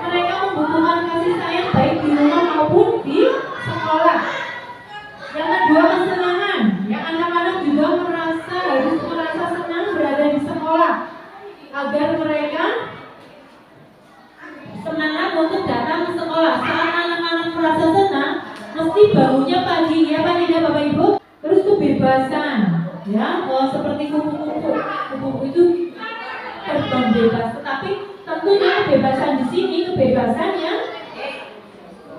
Mereka membutuhkan kasih sayang baik di rumah maupun di sekolah. Yang kedua, kesenangan. Ya, anak-anak juga harus merasa senang berada di sekolah agar mereka semangat untuk datang ke sekolah. Saat anak-anak merasa senang, mesti bangunnya pagi ya Pak tidak Bapak Ibu. Terus kebebasan, ya seperti kupu-kupu itu terbang bebas. Tetapi tentunya kebebasan di sini kebebasan yang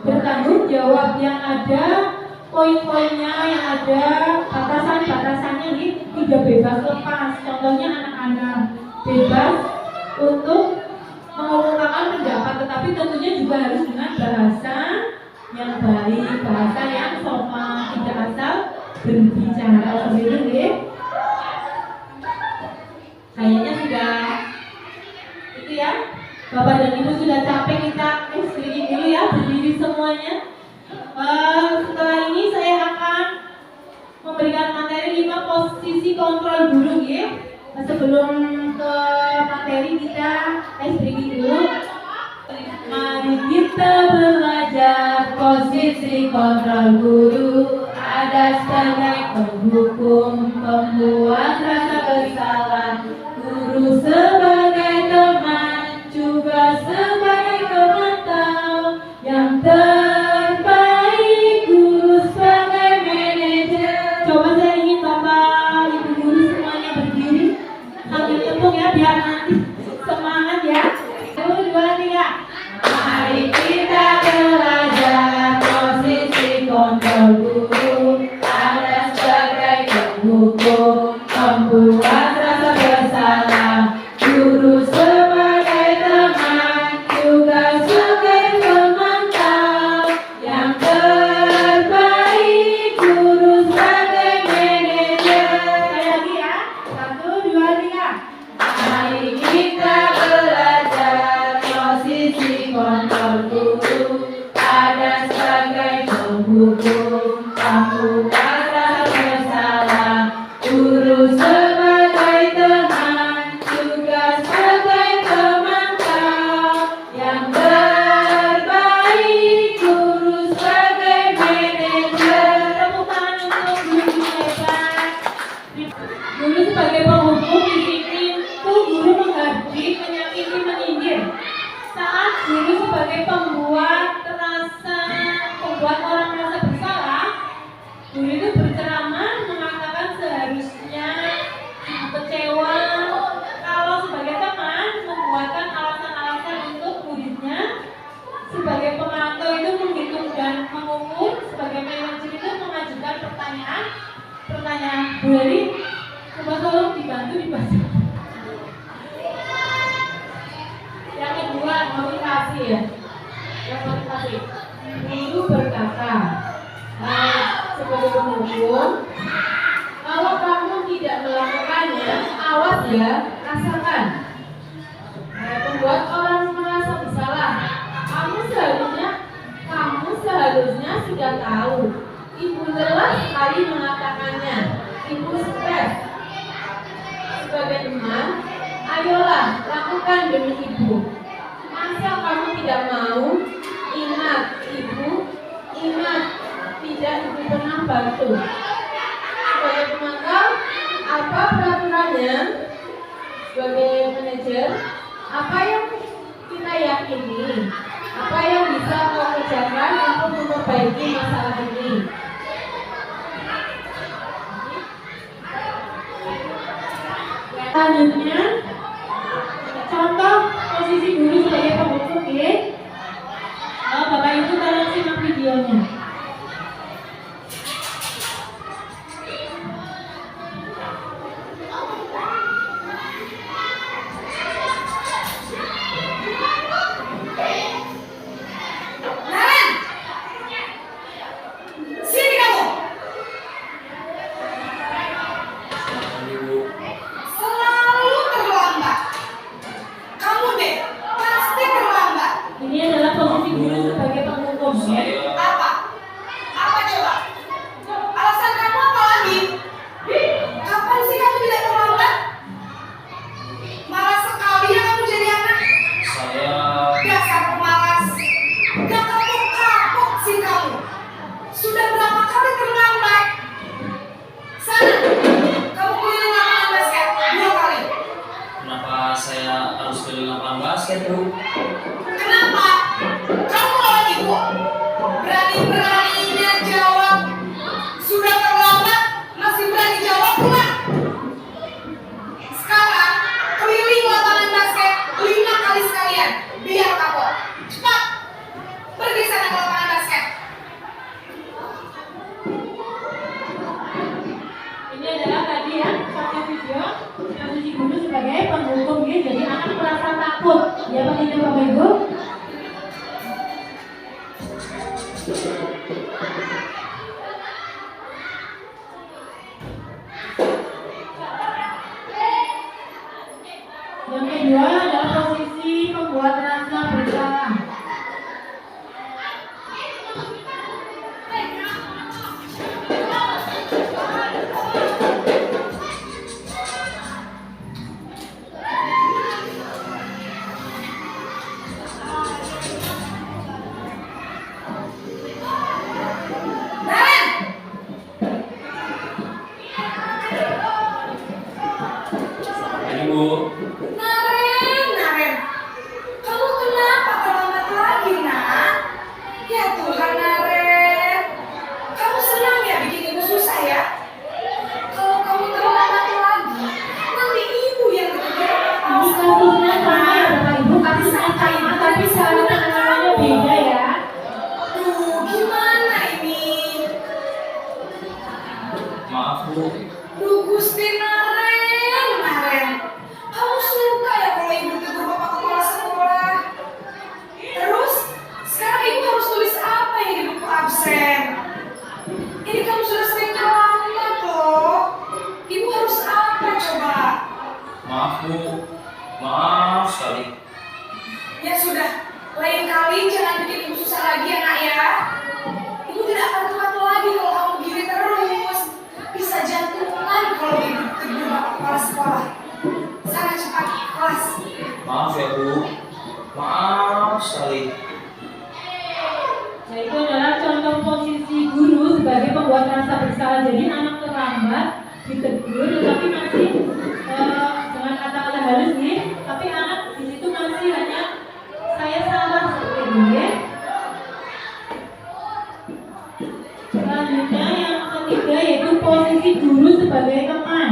bertanggung jawab, yang ada poin-poinnya, yang ada batasan-batasannya, tidak bebas lepas. Contohnya anak-anak bebas untuk mengungkapkan pendapat, tetapi tentunya juga harus dengan bahasa yang baik, bahasa yang sopan, tidak asal berbicara seperti itu ya. Kayaknya sudah itu ya. Bapak dan Ibu sudah capek, kita screening dulu ya, berdiri semuanya. Setelah ini saya akan memberikan materi 5 posisi kontrol guru ya. Sebelum ke materi kita breaking dulu. Mari kita belajar posisi kontrol guru ada sebagai penghukum, pembuat rasa bersalah. Guru sebagai teman, juga sebagai pemantau. Yang terbaik guru sebagai manajer. Coba saya ingin Bapak Ibu guru semuanya berdiri sambil tepuk ya, biar nanti semangat ya. 1, 2, 3. Mari kita belajar posisi kontrol guru ada sebagai penghukum, pembuat rasa bersalah. Guru sebagai teman, juga sebagai pemantau. Yang terbaik guru sebagai manajer. Sekali lagi ya, 1, 2, 3. Mari kita belajar posisi kontrol guru ada sebagai penghukum, pembuat rasa bersalah. Guru sebagai teman, juga sebagai pemantau. Yang terbaik guru sebagai manajer. Tepuk tangan untuk guru hebat. Guru sebagai penghukum disiplin tuh guru menghardik, menyakiti, menyindir. Saat guru sebagai pembuat orang merasa bersalah, guru itu berceramah mengatakan seharusnya kecewa. Kalau sebagai teman membuatkan alasan-alasan untuk muridnya. Sebagai pemantau itu menghitung dan mengukur. Sebagai manajer itu mengajukan pertanyaan. Bu Heli, coba tolong dibantu dibaca. Yang kedua, motivasi ya. Yang motivasi. Guru berkata, sebagai penghukum, kalau kamu tidak melakukannya, awas ya, rasakan. Membuat orang merasa bersalah. Kamu seharusnya sudah tahu. Ibu lelah sekali mengatakannya. Ibu stres. Sebagai teman, ayolah lakukan demi ibu. Masa kamu tidak mau? Ingat ibu, ingat tidak ibu pernah bantu. Sebagai pemantau, apa peraturannya? Sebagai manajer, apa yang kita yakini? Apa yang bisa kau kerjakan untuk memperbaiki masalah ini? Selanjutnya, contoh posisi guru sebagai penghukum ya. Bapak Ibu tolong simak videonya. Ini adalah posisi guru sebagai penghukum ya. Apa? Apa coba? Alasan kamu apa lagi? Kapan sih kamu tidak terlambat? Malas sekali ya kamu jadi anak. Dasar pemalas. Gak kapok-kapok sih kamu. Sudah berapa kali terlambat? Sana, kamu keliling lapangan basket 2 kali. Kenapa saya harus keliling lapangan basket, Bu? Kenapa? Kamu lawan ibu. Berani-beraninya jawab. Sudah terlambat, masih berani jawab pula. Sekarang, keliling lapangan basket 5 kali sekalian. Biar kapok. Cepat. Pergi sana ke lapangan basket. Ini adalah tadi ya, satu video posisi guru sebagai penghukum ya. Jadi anak merasa takut. Ya Pak Tidak Bapak Ibu? Yang kedua adalah posisi pembuat rasa bersalah. Bu? Naren, kamu kenapa terlambat lagi, nak? Ya Tuhan, Naren, kamu senang ya bikin ibu susah ya? Kalau kamu terlambat lagi, nanti ibu yang ketinggalan Ini kasusnya sama ya Bapak Ibu, kasusnya sama tapi selalu penanganannya beda ya. Duh, gimana ini? Maaf Bu. Duh, Gusti Naren, kamu suka ya kalau ibu tegur bapak kepala sekolah? Terus, sekarang ibu harus tulis apa ini di buku absen? Ini kamu sudah sering terlambat loh. Ibu harus apa coba? Maaf Bu. Maaf sekali. Ya sudah, lain kali jangan bikin ibu susah lagi ya nak ya. Ibu tidak akan telat lagi kalau kamu begini terus. Bisa jantungan kalau ibu tegur bapak kepala sekolah. Sana cepat kelas. Maaf ya Bu. Maaf sekali. Nah, itu adalah contoh posisi guru sebagai pembuat rasa bersalah. Jadi anak terlambat ditegur, tetapi masih dengan kata-kata halus nih. Tapi anak di situ masih hanya saya salah seperti itu ya. Selanjutnya yang ketiga yaitu posisi guru sebagai teman.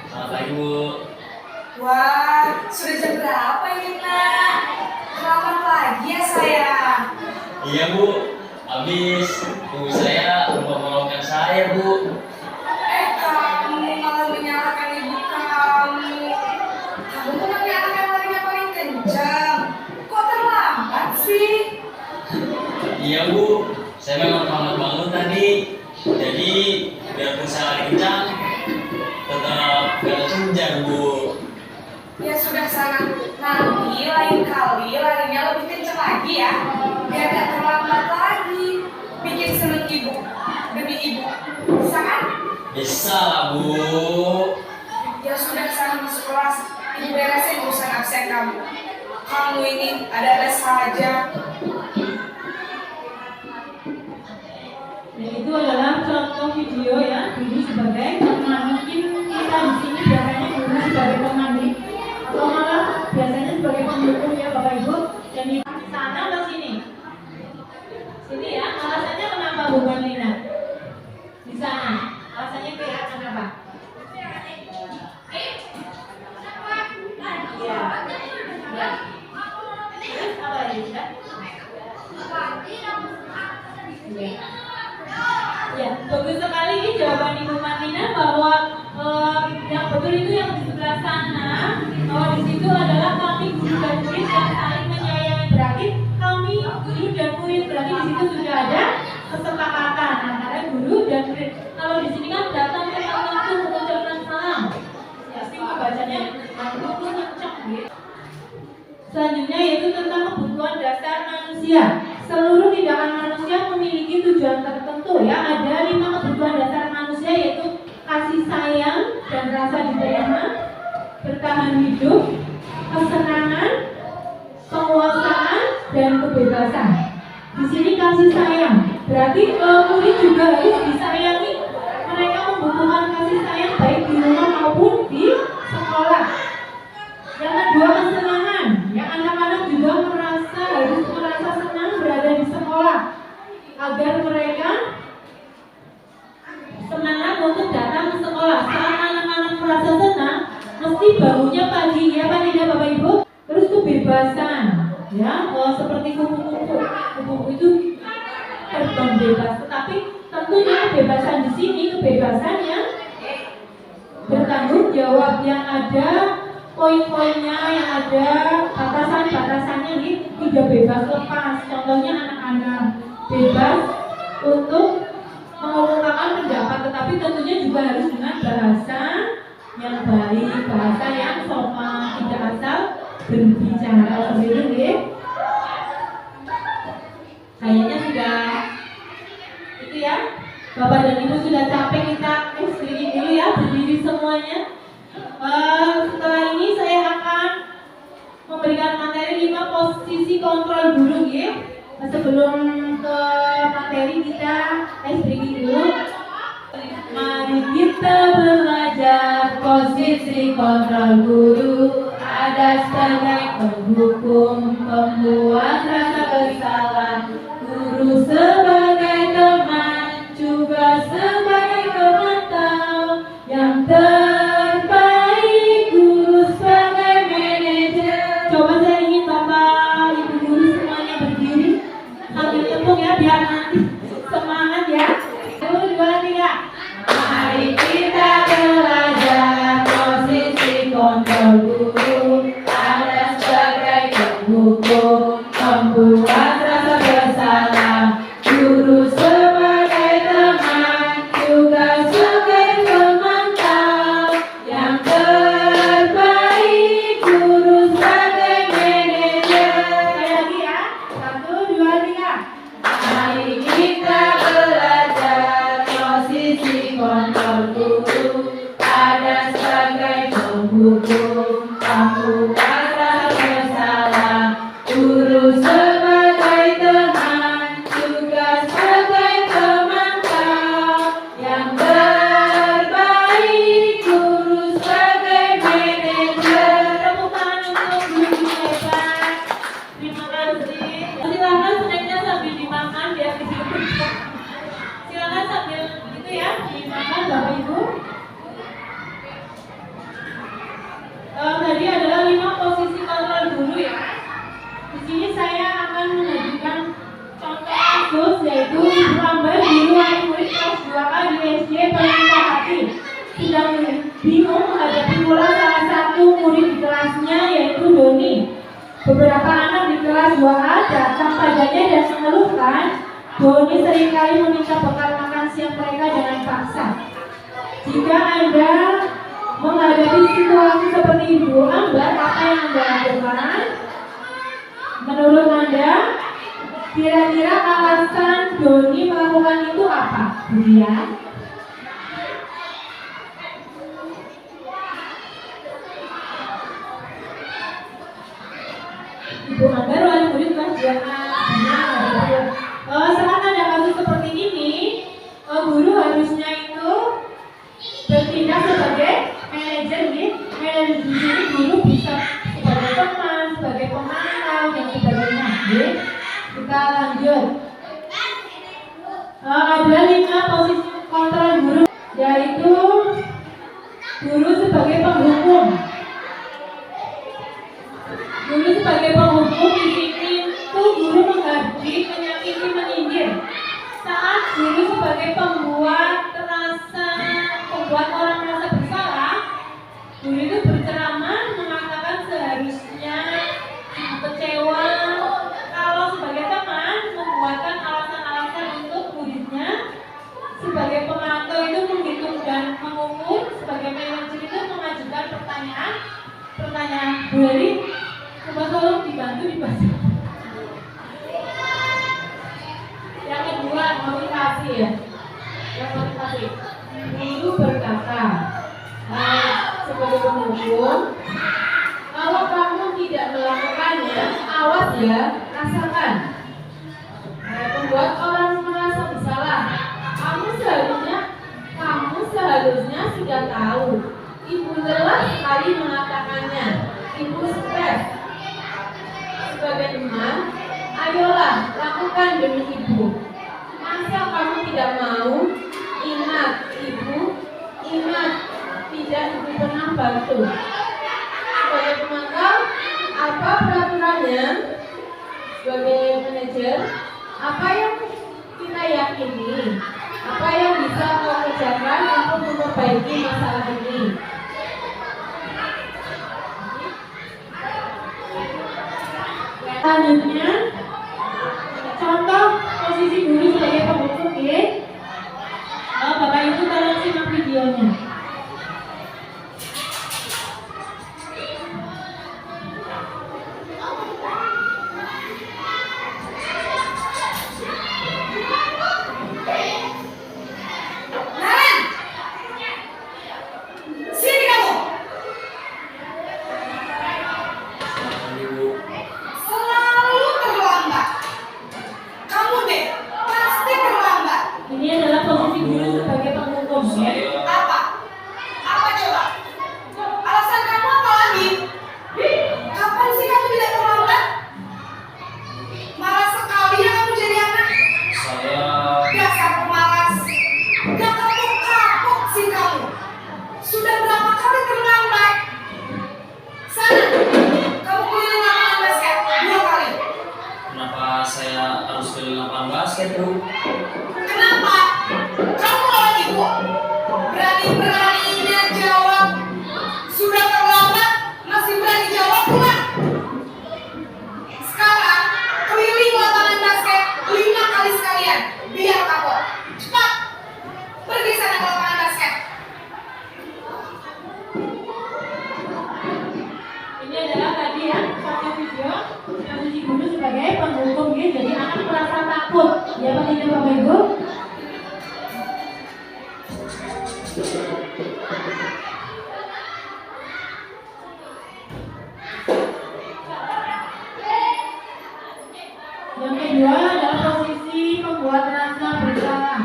Selamat pagi Bu. Wah, sudah jam berapa ini nak? Terlambat lagi ya sayang. Iya Bu. Habis ibu saya membawakan saya Bu. Kamu malah menyalahkan ibu kamu. Kamu tuh nanti anak yang larinya paling kencang. Kok terlambat sih? Iya Bu. Saya memang terlambat bangun tadi. Jadi biarpun saya lari kencang, tetap gak kencang Bu. Ya sudah sana. Nanti lain kali larinya lebih kencang lagi ya. Biar gak terlambat lagi. Bikin seneng ibu demi ibu. Bisa kan? Bisa lah Bu. Ya sudah sana masuk kelas. Ibu beresin urusan absen kamu. Kamu ini ada-ada saja. Dan itu adalah contoh video ya, guru sebagai teman. Mungkin kita di sini biasanya guru sebagai teman nih, atau malah biasanya sebagai pendukung ya Bapak Ibu. Dan di sana atau sini? Sini ya. Alasannya kenapa Bu Marlina? Di sana. Alasannya kenapa? Ya. Ya. Terus apa lagi ya? Ya. Ya, bagus sekali ini jawaban Ibu Marlina bahwa yang betul itu yang di sebelah sana, bahwa di situ adalah kami guru dan murid yang saling menyayangi. Berarti kami guru dan murid, berarti di situ sudah ada kesepakatan antara guru dan murid. Kalau di sini kan datang ke waktu mengucapkan salam, ya sih bacanya langsung kencang gitu. Selanjutnya yaitu tentang kebutuhan dasar manusia. Seluruh tindakan manusia memiliki tujuan tertentu ya. Ada 5 kebutuhan dasar manusia yaitu kasih sayang dan rasa diterima, bertahan hidup, kesenangan, penguasaan, dan kebebasan. Di sini kasih sayang, berarti murid juga harus disayangi. Mereka membutuhkan kasih sayang baik di rumah maupun di sekolah. Yang kedua kesenangan, ya anak-anak juga harus merasa senang berada di sekolah agar mereka semangat untuk datang ke sekolah. Saat anak-anak merasa senang, mesti bangunnya pagi ya Pak tidak Bapak Ibu. Terus kebebasan, ya seperti kupu-kupu itu terbang bebas. Tetapi tentunya kebebasan di sini kebebasan yang bertanggung jawab, yang ada poin-poinnya, yang ada batasan-batasannya nih, tidak bebas lepas. Contohnya anak-anak bebas untuk mengungkapkan pendapat, tetapi tentunya juga harus dengan bahasa yang baik, bahasa yang sopan, tidak asal berbicara sendiri ya. Kayaknya sudah itu ya, Bapak dan Ibu sudah capek, kita screening dulu ya, berdiri semuanya. Setelah ini saya akan memberikan materi 5 posisi kontrol guru ya. Sebelum ke materi kita screening dulu. Mari kita belajar posisi kontrol guru. Ada sebagai penghukum, pembuat rasa bersalah, guru sebagai teman, juga sebagai pemantau. Yang terbaik guru sebagai manajer. Coba saya ingin Bapak Ibu guru semuanya berdiri sambil tepuk ya, biar nanti semangat ya. 1, 2, 3. Mari kita belajar posisi kontrol guru. Ada sebagai penghukum, pembuat rasa bersalah, guru sebagai teman, juga sebagai pemantau. Yang terbaik guru sebagai manajer. Sekali lagi ya, 1, 2, 3. Mari kita belajar posisi kontrol guru. Ada sebagai penghukum, pembuat rasa bersalah, guru sebagai teman, juga sebagai pemantau. Yang terbaik guru sebagai manajer. Tepuk tangan untuk guru hebat. Terima kasih. Silakan snacknya sambil dimakan biar disebut. Silakan sambil itu ya dimakan Bapak Ibu. Tadi adalah 5 posisi kontrol guru ya. Di sini saya akan mengajukan contoh kasus, yaitu Ibu Ambar, guru wali murid kelas 2A di SD Pelita Hati, sedang bingung menghadapi pula salah satu murid di kelasnya, yaitu Doni. Beberapa anak di kelas 2A datang padanya dan mengeluhkan Doni seringkali meminta bekal makan siang mereka dengan paksa. Jika Anda menghadapi situasi seperti Ibu Ambar, apa yang Anda lakukan? Menurut Anda, kira-kira alasan Doni melakukan itu apa, Bu Dian? Ibu Ambar, wali murid kelas 2A. Saat ada kasus seperti ini, guru harusnya itu bertindak sebagai manajer nih. Manajer di sini guru bisa sebagai teman, sebagai pemantau, dan sebagainya. Kita lanjut. Ada 5 posisi kontrol guru, yaitu guru sebagai penghukum. Guru sebagai penghukum di sini itu guru menghardik, menyakiti, menyindir. Saat guru sebagai pembuat orang merasa bersalah, guru itu berceramah mengatakan seharusnya kecewa. Kalau sebagai teman membuatkan alasan-alasan untuk muridnya. Sebagai pemantau itu menghitung dan mengukur. Sebagai manajer itu mengajukan pertanyaan. Bu Heri, coba tolong dibantu dibaca. Yang kedua, motivasi ya. Yang motivasi. Guru berkata, sebagai penghukum, kalau kamu tidak melakukannya, awas ya, rasakan. Membuat orang merasa bersalah. Kamu seharusnya sudah tahu. Ibu lelah sekali mengatakannya. Ibu stres. Sebagai teman, ayolah lakukan demi ibu. Masa kamu tidak mau? Ingat, ibu. Ingat, tidak ibu pernah bantu. Sebagai pemantau, apa peraturannya? Sebagai manajer, apa yang kita yakini? Apa yang bisa kau kerjakan untuk memperbaiki masalah ini? Selanjutnya, contoh posisi guru sebagai penghukum ya. Bapak Ibu tolong simak videonya. basket, Bu. Kenapa? Kamu lawan ibu? Berani-beraninya jawab. Sudah terlambat, masih berani jawab pula. Sekarang, keliling lapangan basket 5 kali sekalian. Biar kapok. Cepat. Pergi sana ke lapangan basket. Ini adalah tadi ya satu video posisi guru sebagai penghukum ya, jadi anak merasa takut. Ya apa tidak Bapak Ibu? Yang kedua adalah posisi membuat rasa bersalah.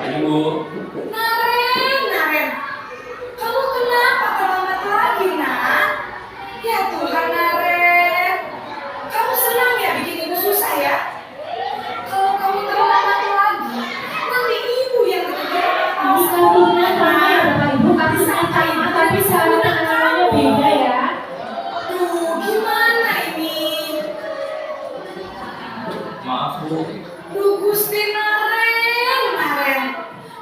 Ini, Bu. Naren, kamu kenapa terlambat lagi, nak? Ya Tuhan, Naren, kamu senang ya bikin ibu susah ya? Kalau kamu terlambat lagi, nanti ibu yang ketinggalan. Ini kasusnya sama ya Bapak Ibu, kasusnya sama tapi selalu penanganannya beda ya. Duh, gimana ini? Maaf, Bu. Duh, Gusti Naren,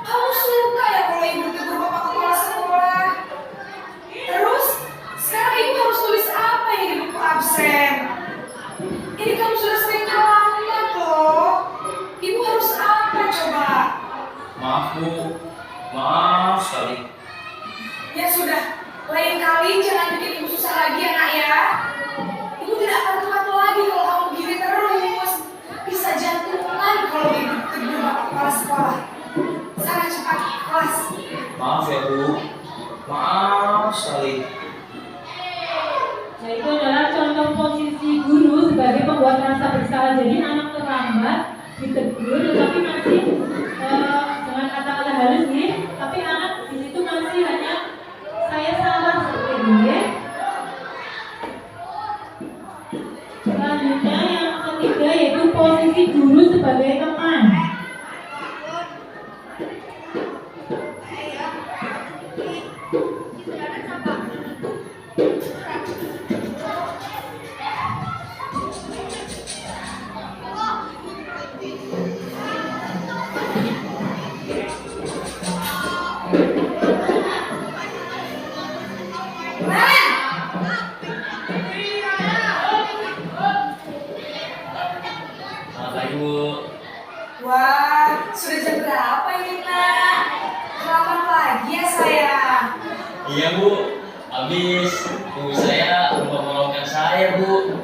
kamu suka ya kalau ibu tegur bapak kepala sekolah? Terus, sekarang ibu harus tulis apa yang di buku absen? Ini kamu sudah sering terlambat loh. Ibu harus apa coba? Maaf, Bu. Maaf sekali. Ya sudah, lain kali jangan bikin ibu susah lagi ya nak ya. Ibu tidak akan kuat lagi kalau kamu begini terus. Bisa jantungan kalau ibu tegur bapak kepala sekolah. Sana cepat kelas. Maaf ya, Bu. Maaf sekali. Nah itu adalah contoh posisi guru sebagai pembuat rasa bersalah. Jadi anak terlambat ditegur, tetapi masih dengan kata-kata halus nih. Tapi anak di situ masih hanya saya salah seperti ini. Ya. Selanjutnya yang ketiga yaitu posisi guru sebagai teman. Selamat pagi, Bu. Wah, sudah jam berapa ini nak? Selamat pagi ya sayang. Iya, Bu. Habis ibu saya mempermalukan saya, Bu.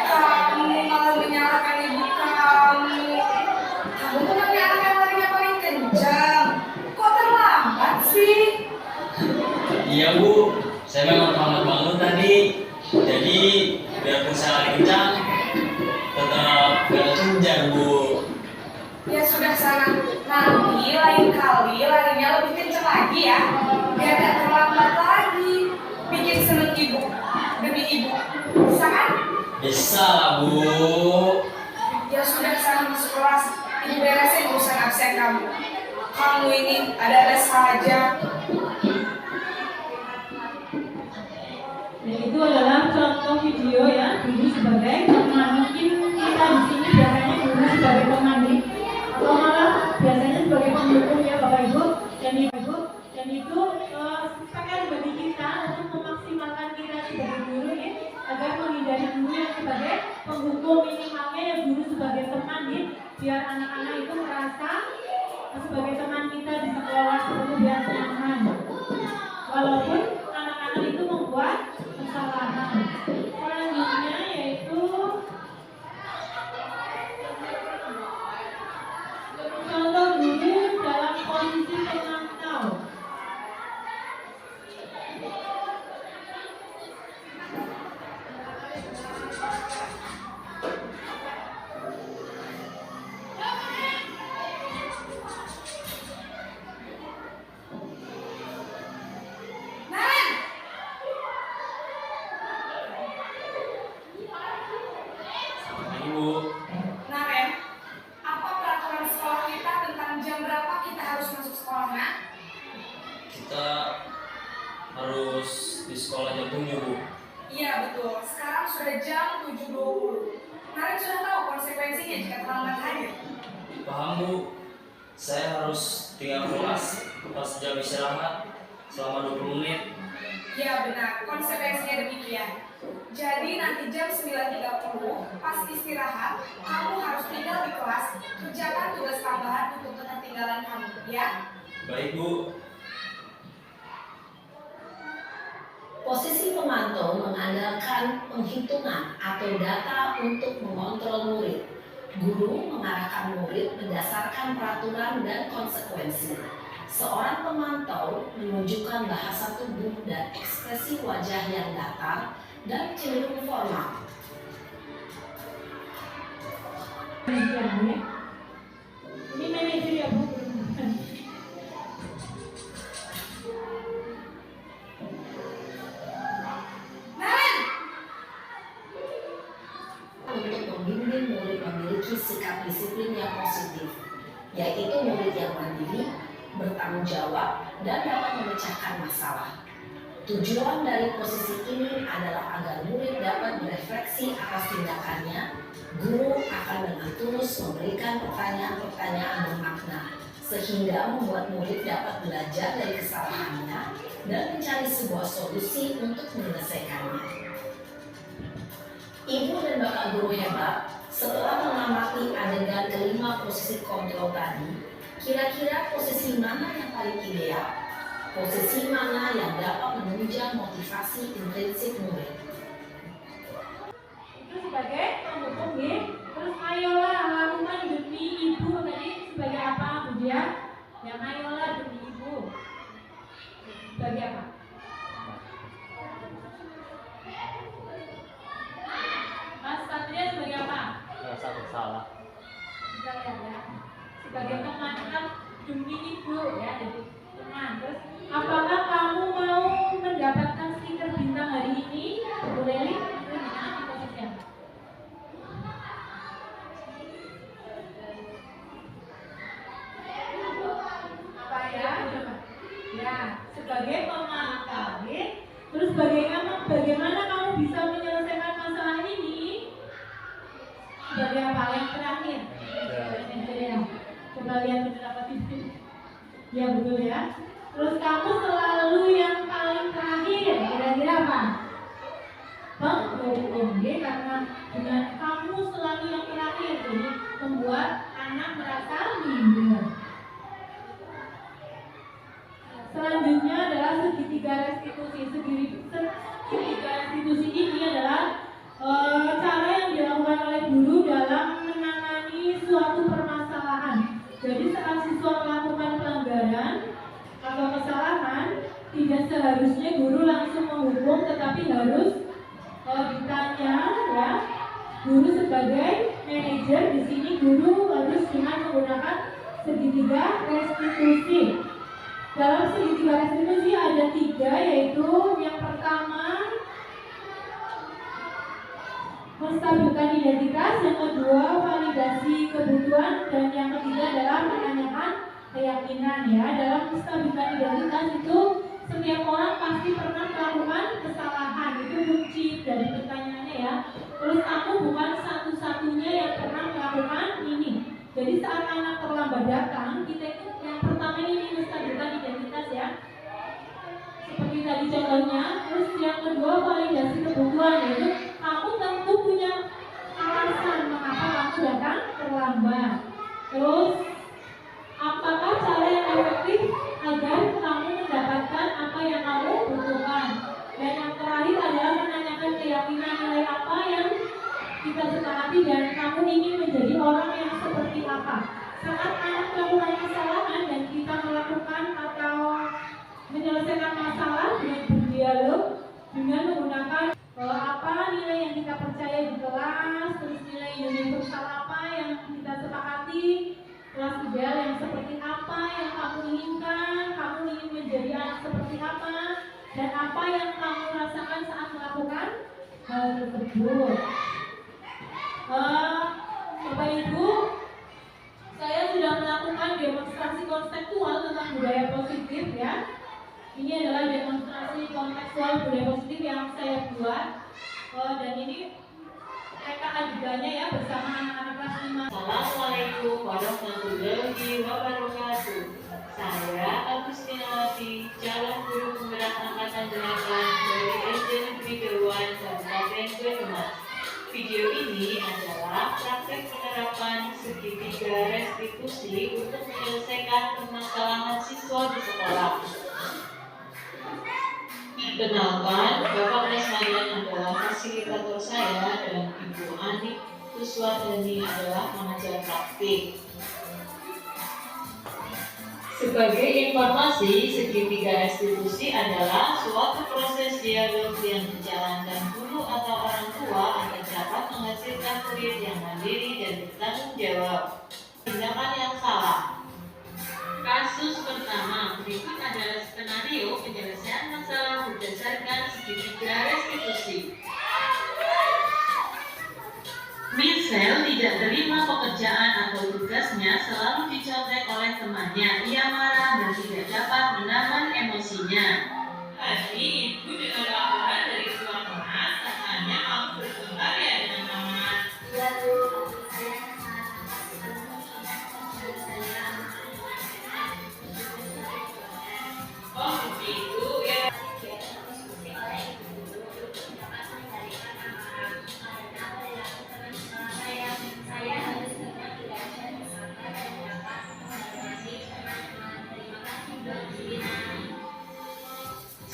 Kamu malah menyalahkan ibu kamu. Kamu tuh nanti anak yang larinya paling kencang. Kok terlambat sih? Iya, Bu. Saya memang terlambat bangun tadi. Jadi biarpun saya lari kencang, tetap gak kencang, Bu. Ya sudah sana. Nanti lain kali larinya lebih kencang lagi ya. Biar gak terlambat lagi. Bikin seneng ibu demi ibu. Bisa kan? Bisa lah, Bu. Ya sudah sana masuk kelas. Ibu beresin urusan absen kamu. Kamu ini ada-ada saja. Dan itu adalah contoh video ya, guru sebagai teman. Mungkin kita di sini biasanya guru sebagai teman nih, atau malah biasanya sebagai pendukung ya Bapak Ibu. Dan itu PR bagi kita untuk memaksimalkan kita sebagai guru ya, agar menghindari guru yang sebagai penghukum, minimalnya ya guru sebagai teman nih, biar anak-anak itu merasa sebagai teman kita di sekolah itu biar nyaman. Walaupun anak-anak itu membuat kesalahan. Selanjutnya yaitu contoh guru dalam posisi pemantau. Paham Bu, saya harus tinggal kelas pas jam istirahat selama 20 menit. Ya benar, konsekuensinya demikian. Jadi nanti jam 9.30 pas istirahat, kamu harus tinggal di kelas, kerjakan tugas tambahan untuk ketertinggalan kamu, ya? Baik Bu. Posisi pemantau mengandalkan penghitungan atau data untuk mengontrol murid. Guru mengarahkan murid berdasarkan peraturan dan konsekuensi. Seorang pemantau menunjukkan bahasa tubuh dan ekspresi wajah yang datar dan cenderung formal. Ini manajer ya Bu. Untuk membimbing murid memiliki sikap disiplin yang positif, yaitu murid yang mandiri, bertanggung jawab, dan dapat memecahkan masalah. Tujuan dari posisi ini adalah agar murid dapat berefleksi atas tindakannya. Guru akan dengan tulus memberikan pertanyaan-pertanyaan bermakna, sehingga membuat murid dapat belajar dari kesalahannya dan mencari sebuah solusi untuk menyelesaikannya. Ibu dan Bapak guru hebat, setelah mengamati adegan kelima posisi kontrol tadi, kira-kira posisi mana yang paling ideal? Posisi mana yang dapat menunjang motivasi intrinsik murid? Itu sebagai pendukung ya. Terus ayolah lakukan demi ibu tadi sebagai apa Bu Dia? Yang ayolah demi ibu. Sebagai apa? Mas Satria sebagai apa? Merasa bersalah. Misalnya ya. Sebagai teman demi ibu ya, jadi teman. Terus apakah kamu mau mendapatkan stiker bintang hari ini? Boleh lihat itu di posisinya. Apa ya? Ya, sebagai pemantau. Terus bagaimana kamu bisa menyelesaikan masalah ini? Sebagai apa? Yang terakhir. Ya. Coba lihat beberapa titik. Ya betul ya. Terus kamu selalu yang paling terakhir. Kira-kira apa? Pendukung. Karena dengan kamu selalu yang terakhir, jadi membuat anak merasa minder. Selanjutnya adalah segitiga restitusi. Segitiga restitusi ini adalah cara yang dilakukan oleh guru dalam menangani suatu permasalahan. Jadi saat siswa melakukan pelanggaran atau kesalahan, tidak seharusnya guru langsung menghukum, tetapi harus ditanya ya. Guru sebagai manajer di sini guru harus dengan menggunakan segitiga restitusi. Dalam segitiga restitusi ada 3, yaitu yang pertama menstabilkan identitas, yang kedua validasi kebutuhan, dan yang ketiga adalah menanyakan keyakinan ya. Dalam menstabilkan identitas itu setiap orang pasti pernah melakukan kesalahan, itu kunci dari pertanyaannya ya. Terus aku bukan satu-satunya yang pernah melakukan ini. Jadi saat anak terlambat datang, kita itu yang pertama ini menstabilkan identitas ya. Seperti tadi contohnya. Terus yang kedua validasi kebutuhan, yaitu kamu tentu punya alasan mengapa kamu datang terlambat. Terus apakah cara yang efektif agar kamu mendapatkan apa yang kamu butuhkan. Dan yang terakhir adalah menanyakan keyakinan nilai apa yang kita sepakati dan kamu ingin menjadi orang yang seperti apa. Saat anak melakukan kesalahan dan kita melakukan atau menyelesaikan masalah dengan berdialog, dengan menggunakan apa nilai yang kita percaya di kelas, terus nilai universal apa yang kita sepakati, kelas ideal yang seperti apa yang kamu inginkan, kamu ingin menjadi anak seperti apa, dan apa yang kamu rasakan saat melakukan hal tersebut. Bapak Ibu, saya sudah melakukan demonstrasi konseptual tentang budaya positif ya. Ini adalah demonstrasi kontekstual budaya positif yang saya buat, dan ini mereka adegannya ya bersama anak-anak kelas 5. Assalamualaikum warahmatullahi warahmatullahi wabarakatuh. Saya Agustinawati, calon guru penggerak angkatan 8 dari SD Negeri Dewan Kabupaten Banyumas. Video ini adalah praktek penerapan segitiga restitusi untuk menyelesaikan permasalahan siswa di sekolah. Kenalkan, Bapak Lesmarian adalah fasilitator saya dan Ibu Ani Kuswadani adalah pengajar praktik. Sebagai informasi, segitiga restitusi adalah suatu proses dialog yang dijalankan guru atau orang tua agar dapat menghasilkan murid yang mandiri dan bertanggung jawab. Tindakan yang salah. Kasus pertama, berikut adalah skenario penyelesaian masalah berdasarkan segitiga restitusi. Michelle tidak terima pekerjaan atau tugasnya, selalu dicontek oleh temannya. Ia marah dan tidak dapat menahan emosinya. Tadi ibu dengar laporan dari tuan kelas, katanya kamu bertengkar ya dengan teman. Oh begitu ya.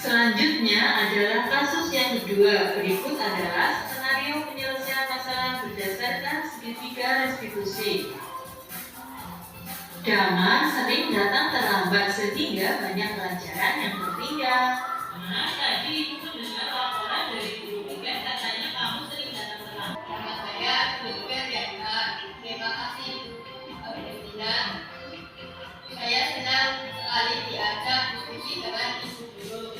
Selanjutnya adalah kasus yang kedua. Berikut adalah skenario penyelesaian masalah berdasarkan segitiga restitusi. Damar sering datang terlambat sehingga banyak pelajaran yang tertinggal. Nah, tadi ibu mendengar laporan dari guru Buket, katanya kamu sering datang terlambat. Nama saya Guru Diana. Terima kasih Bu Tidak. Saya senang sekali diajak diskusi dengan Ibu Guru,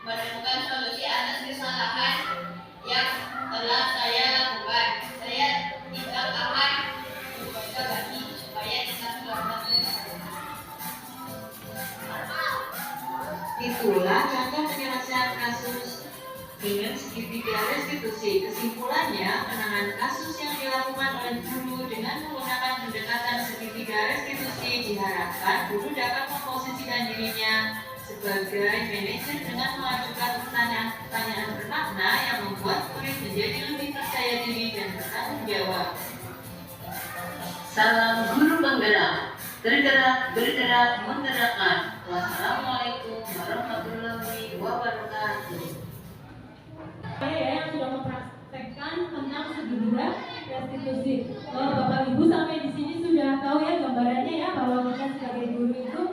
menemukan solusi atas kesalahan yang telah saya lakukan. Saya tidak akan mencoba lagi supaya kita selamat. Itulah contoh penyelesaian kasus dengan segitiga restitusi. Kesimpulannya, penanganan kasus yang dilakukan oleh guru dengan menggunakan pendekatan segitiga restitusi diharapkan guru dapat memposisikan dirinya sebagai manajer dengan mengajukan pertanyaan-pertanyaan bermakna yang membuat murid menjadi lebih percaya diri dan bertanggung jawab. Salam guru penggerak, tergerak, bergerak, menggerakkan. Wassalamualaikum warahmatullahi wabarakatuh. Saya yang sudah mempraktekkan tentang segitiga restitusi. Bapak Ibu sampai di sini sudah tahu ya gambarannya ya, bahwa kita sebagai guru itu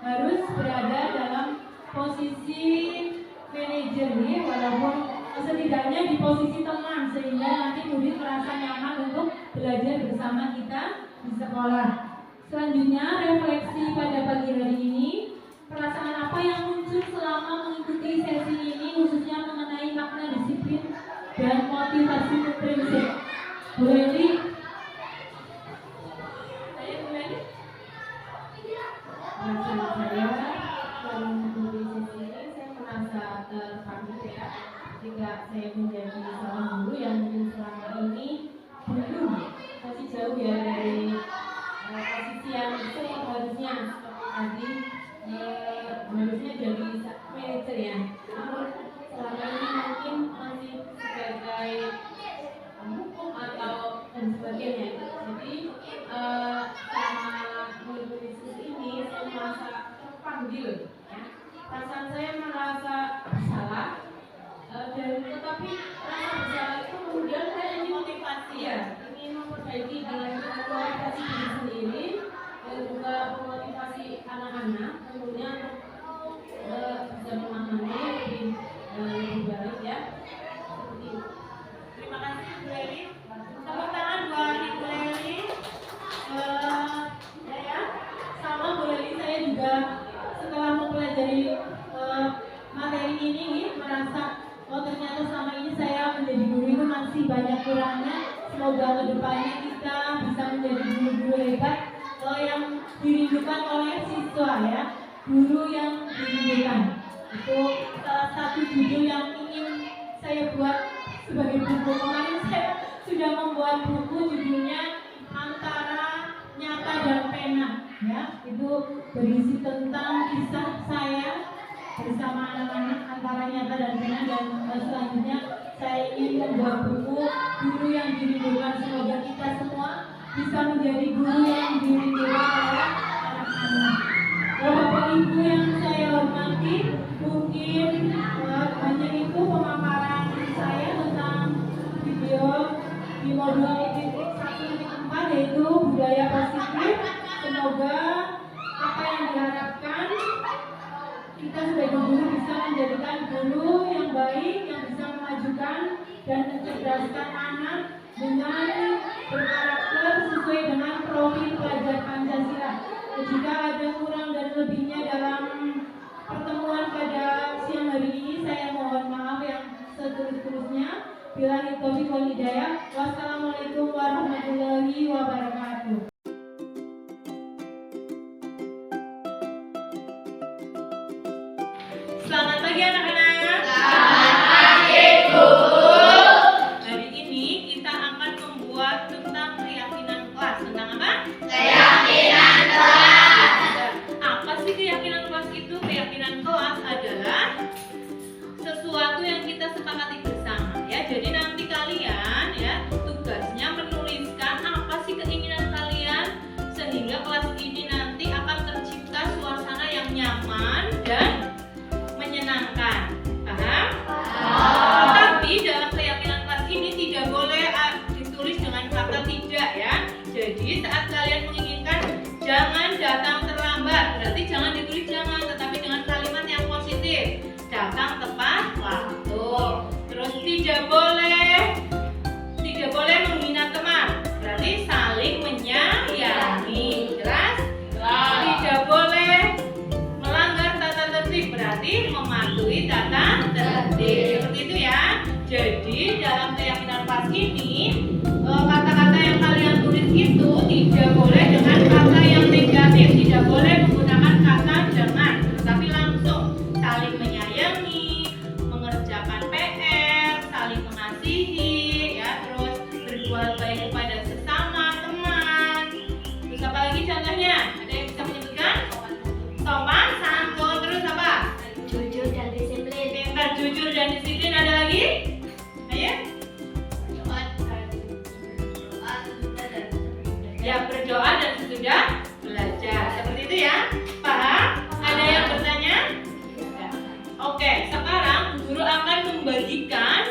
harus berada dalam posisi manajer nih, walaupun setidaknya di posisi teman, sehingga nanti murid merasa nyaman untuk belajar bersama kita di sekolah. Selanjutnya, refleksi pada pagi hari ini, perasaan apa yang muncul selama mengikuti sesi ini, khususnya mengenai makna disiplin dan motivasi prinsip. Bu Leli, saya Bu Leli. Saya dalam mengikuti sesi ini, saya merasa terpanggil ya, ketika saya menjadi seorang guru yang mungkin selama ini belum, masih jauh ya dari posisi yang harusnya seperti tadi harusnya jadi manajer ya. Namun selama ini mungkin masih sebagai hukum atau dan sebagainya. Jadi selama mengikuti sesi ini saya merasa terpanggil ya. Perasaan saya merasa bersalah dan tetapi rasa bersalah itu kemudian saya ingin motivasi ya, ingin memperbaiki dalam motivasi diri sendiri dan juga memotivasi anak-anak tentunya bisa memahami lebih baik ya. Seperti itu. Terima kasih Bu Leli. Tepuk tangan buat Ibu Leli. Ya, sama Bu Leli, saya juga setelah mempelajari materi ini merasa ternyata selama ini saya menjadi guru itu masih banyak kurangnya. Semoga kedepannya kita bisa menjadi guru-guru hebat yang dirindukan oleh siswa ya, guru yang dirindukan. Itu salah satu judul yang ingin saya buat sebagai buku. Kemarin saya sudah membuat buku judulnya Antara Nyata dan Pena ya. ya. Itu berisi tentang kisah saya bersama anak-anak antara nyata dan benar, dan selanjutnya saya ingin membuat buku Guru yang Dirindukan. Semoga kita semua bisa menjadi guru yang dirindukan oleh anak-anak. Bapak Ibu yang saya hormati, mungkin hanya itu pemaparan saya tentang video di modul 1.4 yaitu budaya positif. Semoga apa yang diharapkan kita sebagai guru bisa menjadikan guru yang baik, yang bisa memajukan dan mencerdaskan anak dengan berkarakter sesuai dengan profil pelajar Pancasila. Jika ada kurang dan lebihnya dalam pertemuan pada siang hari ini, saya mohon maaf yang seterus-terusnya. Billahi taufiq wal hidayah. Wassalamualaikum warahmatullahi wabarakatuh. Selamat pagi anak-anak. Selamat pagi, Bu. Hari ini kita akan membuat tentang keyakinan kelas. Tentang apa? Keyakinan kelas. Apa sih keyakinan kelas itu? Keyakinan kelas adalah sesuatu yang kita sepakati bersama, ya. Jadi nanti kalian, ya, tugasnya menuliskan apa sih keinginan kalian sehingga kelas ini nanti akan tercipta suasana yang nyaman dan menyenangkan. Paham? Tapi dalam keyakinan kelas ini tidak boleh ditulis dengan kata tidak, ya. Jadi saat kalian menginginkan jangan datang terlambat, berarti jangan ditulis jangan, tetapi dengan kalimat yang positif. Datang tepat waktu. Terus tidak boleh menghina teman, berarti saling menyayangi. Jelas? Tidak boleh melanggar tata tertib, berarti mematuhi tata tertib. Seperti itu ya. Jadi dalam keyakinan kelas ini kata-kata yang kalian tulis itu tidak boleh dengan kata yang negatif, tidak boleh menggunakan kata jangan, tetapi langsung saling menyayangi, mengerjakan PR, saling mengasihi, ya, terus berbuat baik kepada sesama teman. Terus apa lagi contohnya? Ada yang bisa menyebutkan? Sopan, santun, terus apa? Jujur dan disiplin. Pintar, jujur dan disiplin. Ada lagi? Ayo. Ya, berdoa dan sesudah belajar. Seperti itu ya. Paham? Ada yang bertanya? Oke, sekarang guru akan membagikan